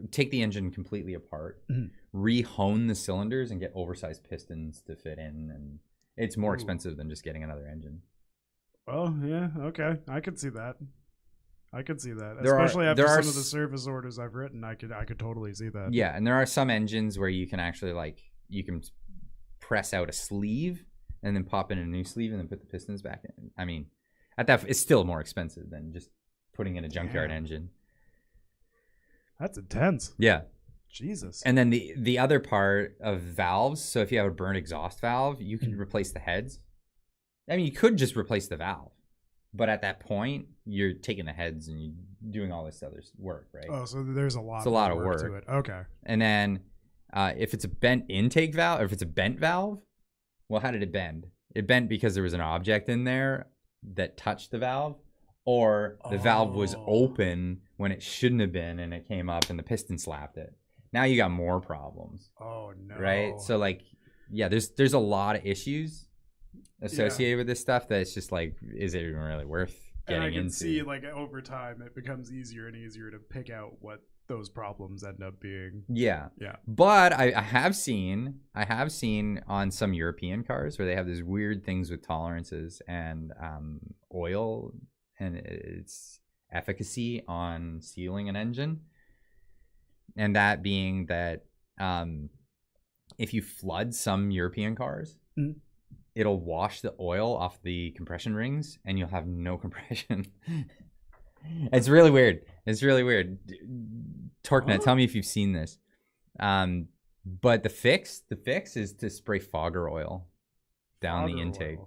take the engine completely apart, re-hone the cylinders, and get oversized pistons to fit in, and it's more expensive than just getting another engine. Oh yeah, okay, I could see that. Especially after some of the service orders I've written, I could totally see that. Yeah, and there are some engines where you can actually you can press out a sleeve and then pop in a new sleeve and then put the pistons back in. I mean, it's still more expensive than just putting in a junkyard engine. That's intense. Yeah. Jesus. And then the other part of valves, so if you have a burnt exhaust valve, you can replace the heads. I mean, you could just replace the valve, but at that point, you're taking the heads and you're doing all this other work, right? Oh, so there's a lot. It's a lot of work to it. Okay. And then if it's a bent intake valve, or if it's a bent valve, well, how did it bend? It bent because there was an object in there that touched the valve, or the valve was open when it shouldn't have been, and it came up and the piston slapped it. Now you got more problems. Oh no. Right? So there's a lot of issues associated with this stuff that it's just like, is it even really worth getting into? And I can see over time it becomes easier and easier to pick out what those problems end up being. Yeah. Yeah. But I have seen on some European cars where they have these weird things with tolerances and oil and its efficacy on sealing an engine. And that being that if you flood some European cars, it'll wash the oil off the compression rings and you'll have no compression. It's really weird. TorqueNet, tell me if you've seen this. But the fix is to spray fogger oil down the intake.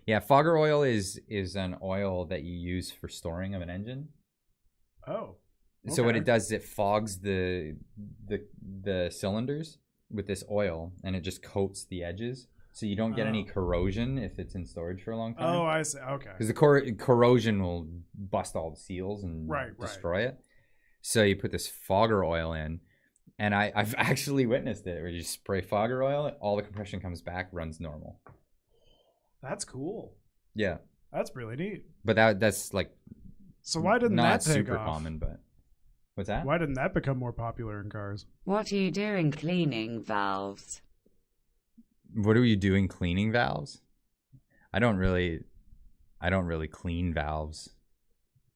Yeah, fogger oil is an oil that you use for storing of an engine. Oh. Okay. So what it does is it fogs the cylinders with this oil, and it just coats the edges, so you don't get any corrosion if it's in storage for a long time. Oh, I see. Okay. Because the corrosion will bust all the seals and destroy it. So you put this fogger oil in, and I've actually witnessed it where you spray fogger oil, all the compression comes back, runs normal. That's cool. Yeah. That's really neat. But that's like, so why didn't that take super off? common, but what's that? Why didn't that become more popular in cars? What are you doing cleaning valves? What are you doing cleaning valves? I don't really clean valves.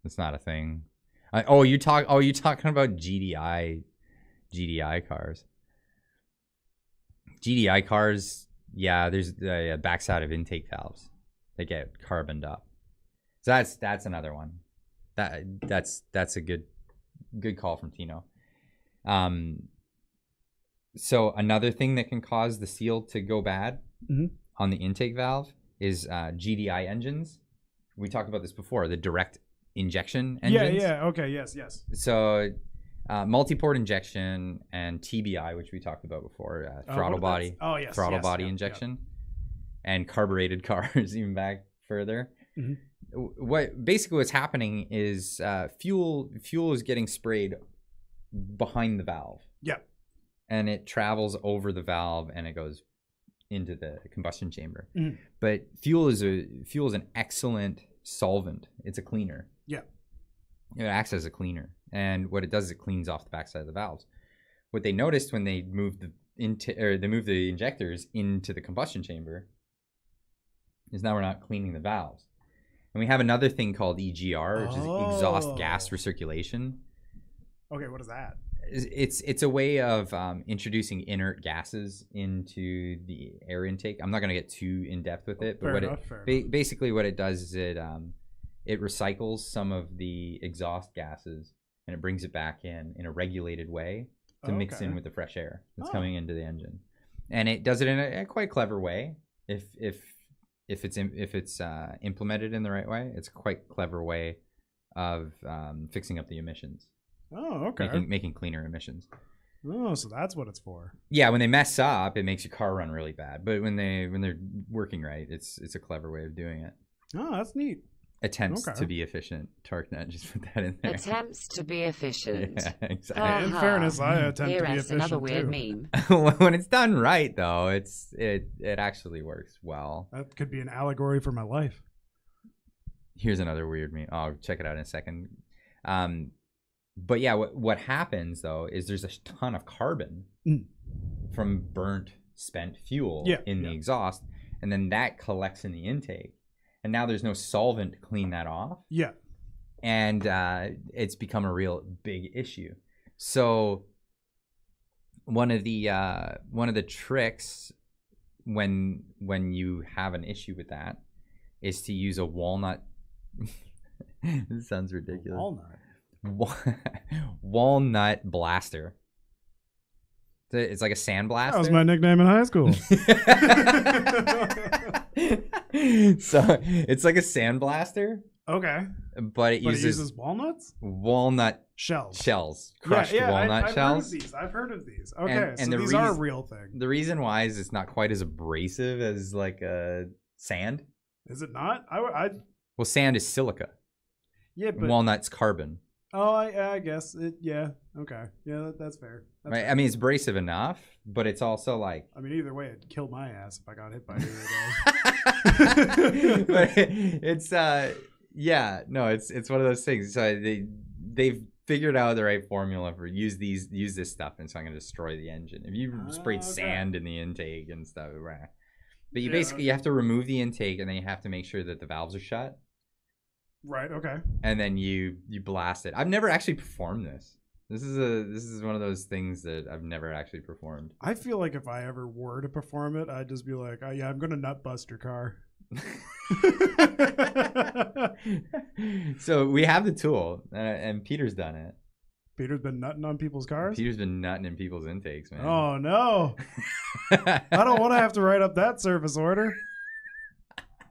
It's not a thing. You talking about GDI cars. GDI cars, yeah, there's the backside of intake valves. They get carboned up. So that's another one. That's a good call from Tino. So another thing that can cause the seal to go bad on the intake valve is GDI engines. We talked about this before, the direct injection engines. Yeah. Okay. Yes. So multi-port injection and TBI, which we talked about before, throttle body injection, and carbureted cars even back further. What's happening is fuel is getting sprayed behind the valve. Yeah. And it travels over the valve and it goes into the combustion chamber. But fuel is an excellent solvent. It's a cleaner. Yeah. It acts as a cleaner. And what it does is it cleans off the backside of the valves. What they noticed when they moved the injectors into the combustion chamber is now we're not cleaning the valves. And we have another thing called EGR, which is exhaust gas recirculation. Okay, what is that? It's a way of introducing inert gases into the air intake. I'm not going to get too in depth with it, but basically what it does is it recycles some of the exhaust gases and it brings it back in a regulated way to mix in with the fresh air that's coming into the engine. And it does it in a quite clever way. If it's implemented in the right way, it's a quite clever way of fixing up the emissions. Oh, okay. Making cleaner emissions. Oh, so that's what it's for. Yeah, when they mess up, it makes your car run really bad. But when they're working right, it's a clever way of doing it. Oh, that's neat. Attempts to be efficient. TorqueNet, just put that in there. Attempts to be efficient. Yeah, exactly. In fairness, I attempt to be efficient another weird too. meme. When it's done right, though, it actually works well. That could be an allegory for my life. Here's another weird meme. I'll check it out in a second. But yeah, what happens though is there's a ton of carbon from burnt spent fuel in the exhaust, and then that collects in the intake, and now there's no solvent to clean that off. Yeah, and it's become a real big issue. So one of the tricks when you have an issue with that is to use a walnut. This sounds ridiculous. Walnut blaster. It's like a sandblaster. That was my nickname in high school. So it's like a sandblaster. Okay. But it uses walnuts? Walnut shells. Crushed walnut shells. I've heard of these. Okay, and so these are a real thing. The reason why is it's not quite as abrasive as like sand. Is it not? Well, sand is silica. Yeah, but walnut's carbon. Oh, I guess it. Yeah. Okay. Yeah, that's fair. That's right. fair. I mean, it's abrasive enough, but it's also like. I mean, either way, it'd kill my ass if I got hit by it. But it's it's one of those things. So they've figured out the right formula for use this stuff, and it's not going to destroy the engine. If you sprayed sand in the intake and stuff, but you basically you have to remove the intake, and then you have to make sure that the valves are shut. Right. Okay. And then you blast it. I've never actually performed this. This is one of those things that I've never actually performed. I feel like if I ever were to perform it, I'd just be like, oh, yeah, I'm gonna nut bust your car. So we have the tool, and Peter's done it. Peter's been nutting on people's cars? Peter's been nutting in people's intakes, man. Oh no. I don't want to have to write up that service order.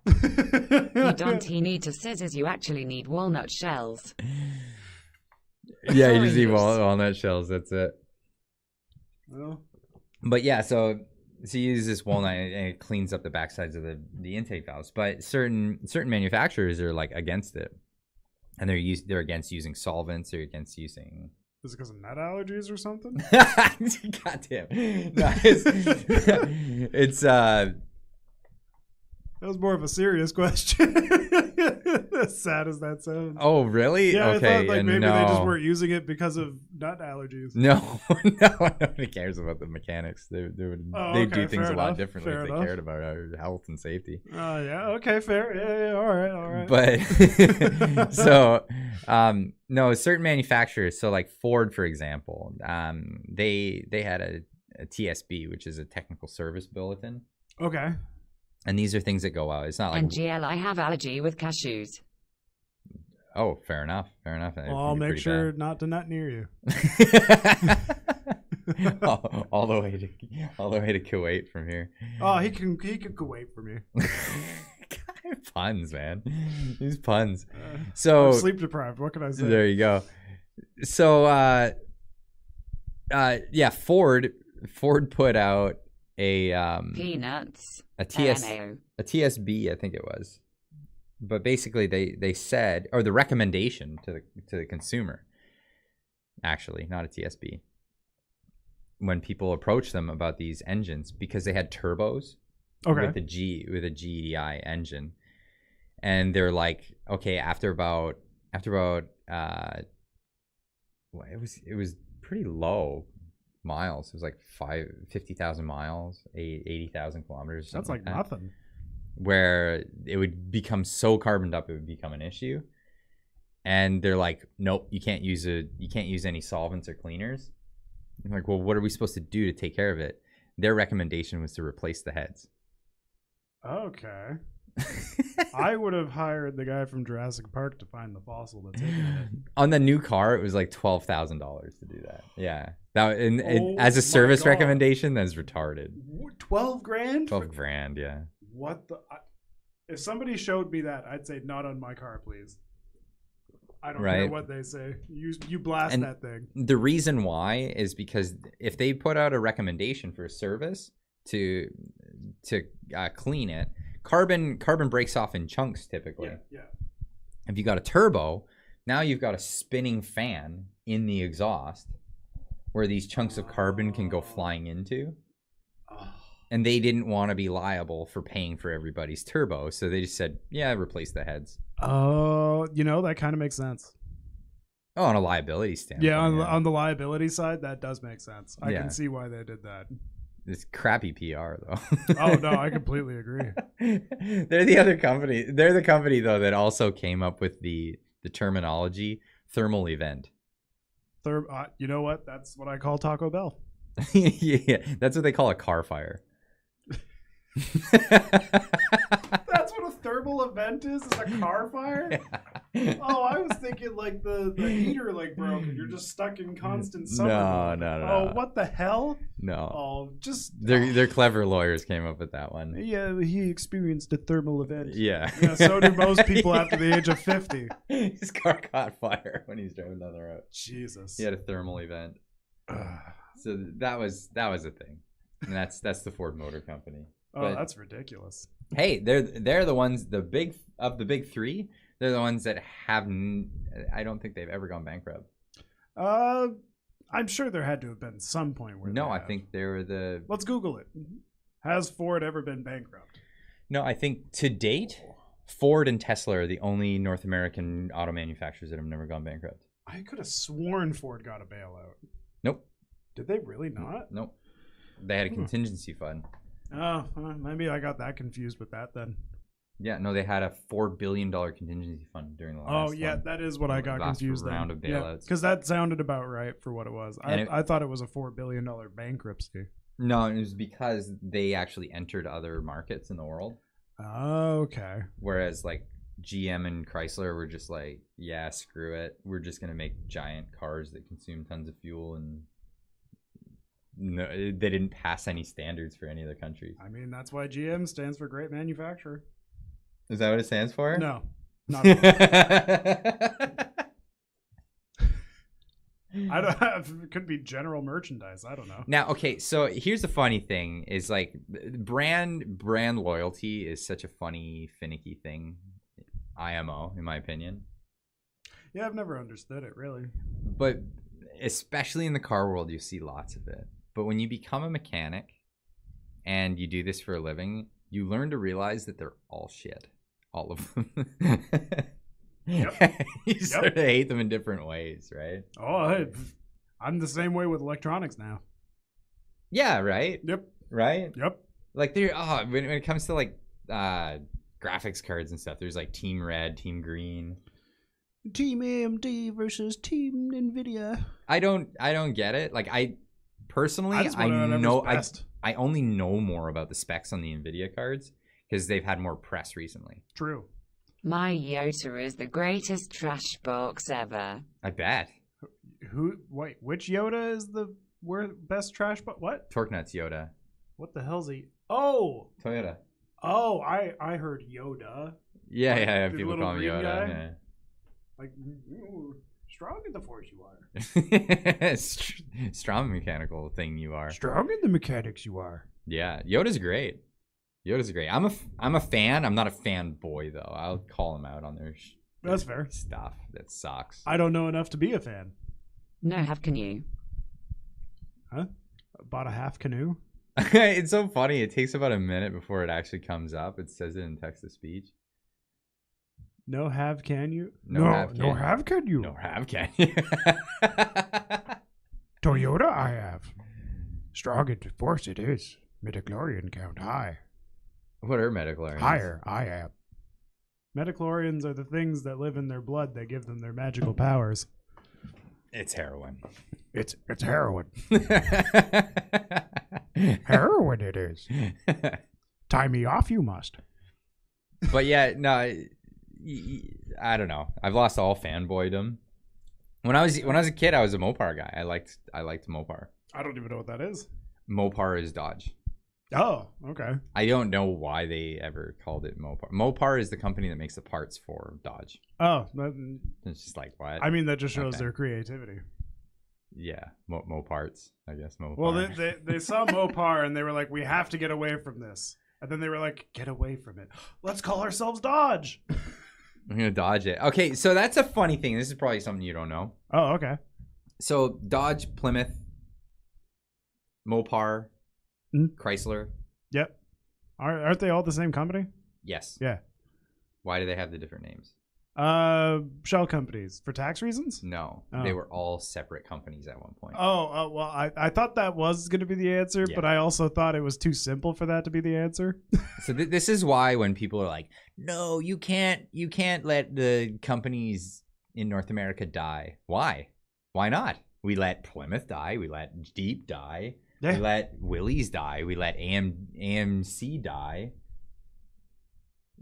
You don't need to scissors, you actually need walnut shells. Yeah, you just need walnut shells, that's it. Well. But yeah, so you use this walnut and it cleans up the backsides of the intake valves. But certain manufacturers are like against it. And they're against using solvents, they're against using. Is it because of nut allergies or something? Goddamn. No, it's That was more of a serious question. As sad as that sounds. Oh, really? Yeah, Okay. I thought like maybe no. they just weren't using it because of nut allergies. No, nobody cares about the mechanics. They'd okay, do things fair a lot enough, differently fair if they enough. cared about our health and safety. Yeah, okay, fair. Yeah, all right. But so no, certain manufacturers, so like Ford, for example, they had a TSB, which is a technical service bulletin. Okay. And these are things that go out. It's not like NGL, I have allergy with cashews. oh, fair enough. Well, I'll make sure not to nut near you. all the way to Kuwait from here. Oh, he can go wait for me. Puns, man. These puns. I'm So sleep deprived. What can I say? there you go. So yeah, Ford put out a Peanuts. a LMAO. TSB, I think it was. But basically they said, or the recommendation to the consumer, actually, not a TSB, when people approach them about these engines, because they had turbos Okay. with a GDI engine, and they're like, okay, after about it was pretty low miles. It was like 50,000 miles, 80,000 kilometers. That's like that, nothing. where it would become so carboned up it would become an issue. And they're like, nope, you can't use any solvents or cleaners. I'm like, well, what are we supposed to do to take care of it? Their recommendation was to replace the heads. Okay. I would have hired the guy from Jurassic Park to find the fossil that's in it. On the new car, it was like $12,000 to do that. Yeah, Oh as a my service God. recommendation, that's retarded. 12 grand? 12 grand, yeah. What the? If somebody showed me that, I'd say not on my car, please. I don't care Right. what they say. You blast And that thing. the reason why is because if they put out a recommendation for a service to clean it, carbon breaks off in chunks typically. Yeah. If you got a turbo, now you've got a spinning fan in the exhaust where these chunks of carbon can go flying into. And they didn't want to be liable for paying for everybody's turbo, so they just said, yeah, replace the heads. Oh, that kind of makes sense. Oh, on a liability standpoint. Yeah, on the liability side, that does make sense. I Yeah. can see why they did that. It's crappy PR, though. Oh, no, I completely agree. They're the other company. They're the company, though, that also came up with the terminology thermal event. You know what? That's what I call Taco Bell. Yeah, that's what they call a car fire. That's what a thermal event is a car fire? Yeah. Oh, I was thinking like the heater like broke and you're just stuck in constant summer. No. Oh, what the hell? No. Oh, just They're clever lawyers came up with that one. yeah, he experienced a thermal event. Yeah. Yeah, so do most people after the age of 50. His car caught fire when he was driving down the road. Jesus. He had a thermal event. So that was a thing. And that's the Ford Motor Company. Oh, But- that's ridiculous. Hey, they're the ones, the big three. They're the ones that I don't think they've ever gone bankrupt. I'm sure there had to have been some point where No, they I have. think they were the. Let's Google it. Has Ford ever been bankrupt? No, I think to date, Ford and Tesla are the only North American auto manufacturers that have never gone bankrupt. I could have sworn Ford got a bailout. Nope. Did they really not? Nope. They had a contingency fund. Oh, maybe I got that confused with that then. Yeah, no, they had a $4 billion contingency fund during the last. Oh, yeah, one. that is what I got Last confused round then. of bailouts. Because that sounded about right for what it was. And I thought it was a $4 billion bankruptcy. No, it was because they actually entered other markets in the world. Okay. Whereas like GM and Chrysler were just like, yeah, screw it. We're just going to make giant cars that consume tons of fuel, and no, they didn't pass any standards for any other countries. I mean, that's why GM stands for great manufacturer. Is that what it stands for? No. Not at all. I don't have, it could be general merchandise. I don't know. Now, okay, so here's the funny thing is like brand loyalty is such a funny, finicky thing. IMO, in my opinion. Yeah, I've never understood it, really. But especially in the car world, you see lots of it. But when you become a mechanic and you do this for a living, you learn to realize that they're all shit. All of them. Yep. You sort of hate them in different ways, right? Oh, I'm the same way with electronics now. Yeah, right? Yep. Right? Yep. Like, when it comes to, like, graphics cards and stuff, there's, like, Team Red, Team Green. Team AMD versus Team NVIDIA. I don't get it. Like, I personally, I only know more about the specs on the NVIDIA cards because they've had more press recently. True. My Yoda is the greatest trash box ever. I bet. Wait, which Yoda is the best trash but what? Torque Nuts Yoda. What the hell's he? Oh! Toyota. Oh, I heard Yoda. Yeah. The People little call me green Yoda. guy? Yeah. Like, strong in the force you are. Strong mechanical thing you are. Strong in the mechanics you are. Yeah, Yoda's great. I'm a fan. I'm not a fanboy though. I'll call them out on their That's fair. stuff. That sucks. I don't know enough to be a fan. No, have can you? Huh? Bought a half canoe? It's so funny. It takes about a minute before it actually comes up. It says it in text to speech. No have can you? No have can you? No have can you? Toyota I have. Strong in force it is. Midichlorian count high. What are metachlorians? Higher I am. Midichlorians are the things that live in their blood that give them their magical powers. It's heroin. It's heroin. Heroin it is. Tie me off you must. But yeah, no, I don't know. I've lost all fanboydom. When I was a kid, I was a Mopar guy. I liked Mopar. I don't even know what that is. Mopar is Dodge. Oh, okay. I don't know why they ever called it Mopar. Mopar is the company that makes the parts for Dodge. Oh, It's just like, what? I mean, that just shows Okay. their creativity. Yeah, Moparts, I guess. Mopar. Well, they saw Mopar and they were like, we have to get away from this. And then they were like, get away from it. Let's call ourselves Dodge. I'm going to dodge it. Okay, so that's a funny thing. This is probably something you don't know. Oh, okay. So Dodge, Plymouth, Mopar, Chrysler. Yep. Aren't they all the same company? Yes. Yeah. Why do they have the different names? Shell companies for tax reasons? No, Oh. they were all separate companies at one point. Oh, well, I thought that was going to be the answer, Yeah. but I also thought it was too simple for that to be the answer. So this is why when people are like, "No, you can't let the companies in North America die." Why? Why not? We let Plymouth die. We let Jeep die. Yeah. We let Willys die. We let AMC die.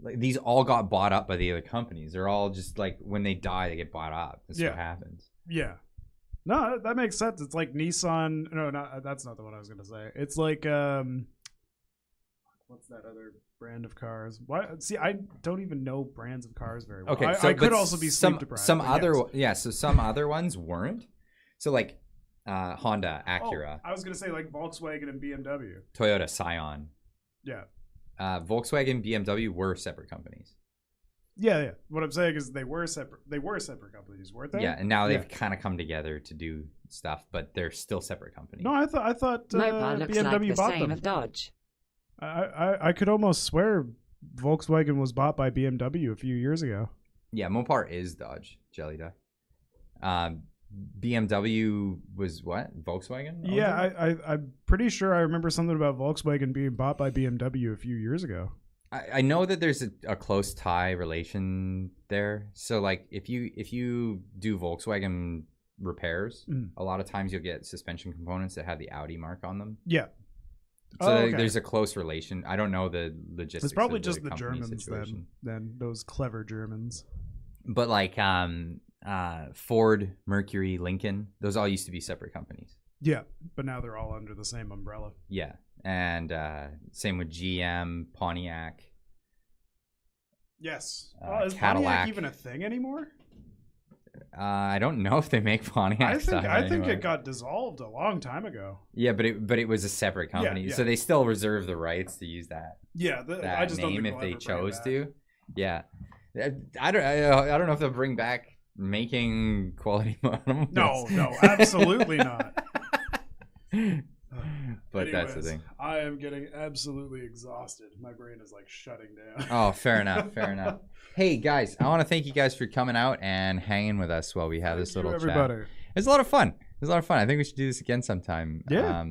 Like, these all got bought up by the other companies. They're all just like, when they die, they get bought up. That's Yeah. what happens. Yeah. No, that makes sense. It's like Nissan. No, that's not the one I was going to say. It's like, what's that other brand of cars? Why? See, I don't even know brands of cars very well. Okay, I could but also be sleep deprived. Some but other, yes. yeah. So some other ones weren't. So like Honda, Acura, Oh, I was going to say like Volkswagen and BMW. Toyota, Scion. Yeah. Volkswagen, BMW were separate companies. Yeah. What I'm saying is they were separate. They were separate companies, weren't they? Yeah, and now they've kind of come together to do stuff, but they're still separate companies. No, I thought Mopar looks BMW like the bought same them. of Dodge. I could almost swear Volkswagen was bought by BMW a few years ago. Yeah, Mopar is Dodge, Jelly Duck. BMW was what? Volkswagen? Yeah, I'm pretty sure I remember something about Volkswagen being bought by BMW a few years ago. I know that there's a close tie relation there. So like if you do Volkswagen repairs, a lot of times you'll get suspension components that have the Audi mark on them. Yeah. So okay. there's a close relation. I don't know the logistics. It's probably of just the company Germans situation. then those clever Germans. But like Ford, Mercury, Lincoln, those all used to be separate companies. Yeah, but now they're all under the same umbrella. Yeah, and same with GM, Pontiac. Yes. Is Cadillac. Pontiac even a thing anymore? I don't know if they make Pontiac stuff I think anymore. it got dissolved a long time ago. Yeah, but it was a separate company, Yeah. so they still reserve the rights to use that Yeah, I just don't name think if they'll they ever bring it chose back. to. Yeah, I don't know if they'll bring back making quality automobiles. No, absolutely not. But that's the Anyways, thing. I am getting absolutely exhausted. My brain is like shutting down. Oh, fair enough. Fair enough. Hey, guys, I want to thank you guys for coming out and hanging with us while we have this little chat. It's a lot of fun. It's a lot of fun. I think we should do this again sometime. Yeah.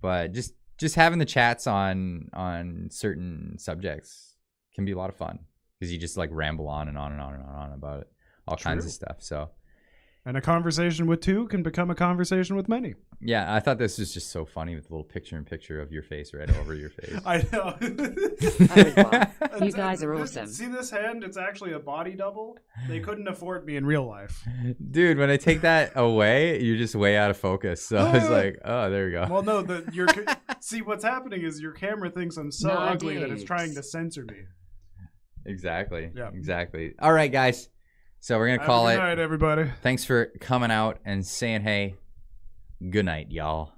But just having the chats on certain subjects can be a lot of fun because you just like ramble on and on and on and on about it, all kinds of stuff. So. And a conversation with two can become a conversation with many. Yeah, I thought this was just so funny with a little picture-in-picture of your face right over your face. I know. You guys are awesome. See this hand? It's actually a body double. They couldn't afford me in real life. Dude, when I take that away, you're just way out of focus. So I was like, oh, there we go. Well, no, see what's happening is your camera thinks I'm so ugly that it's trying to censor me. Exactly. Yeah. Exactly. All right, guys. So we're going to call it. Good night, everybody. Thanks for coming out and saying, hey, good night, y'all.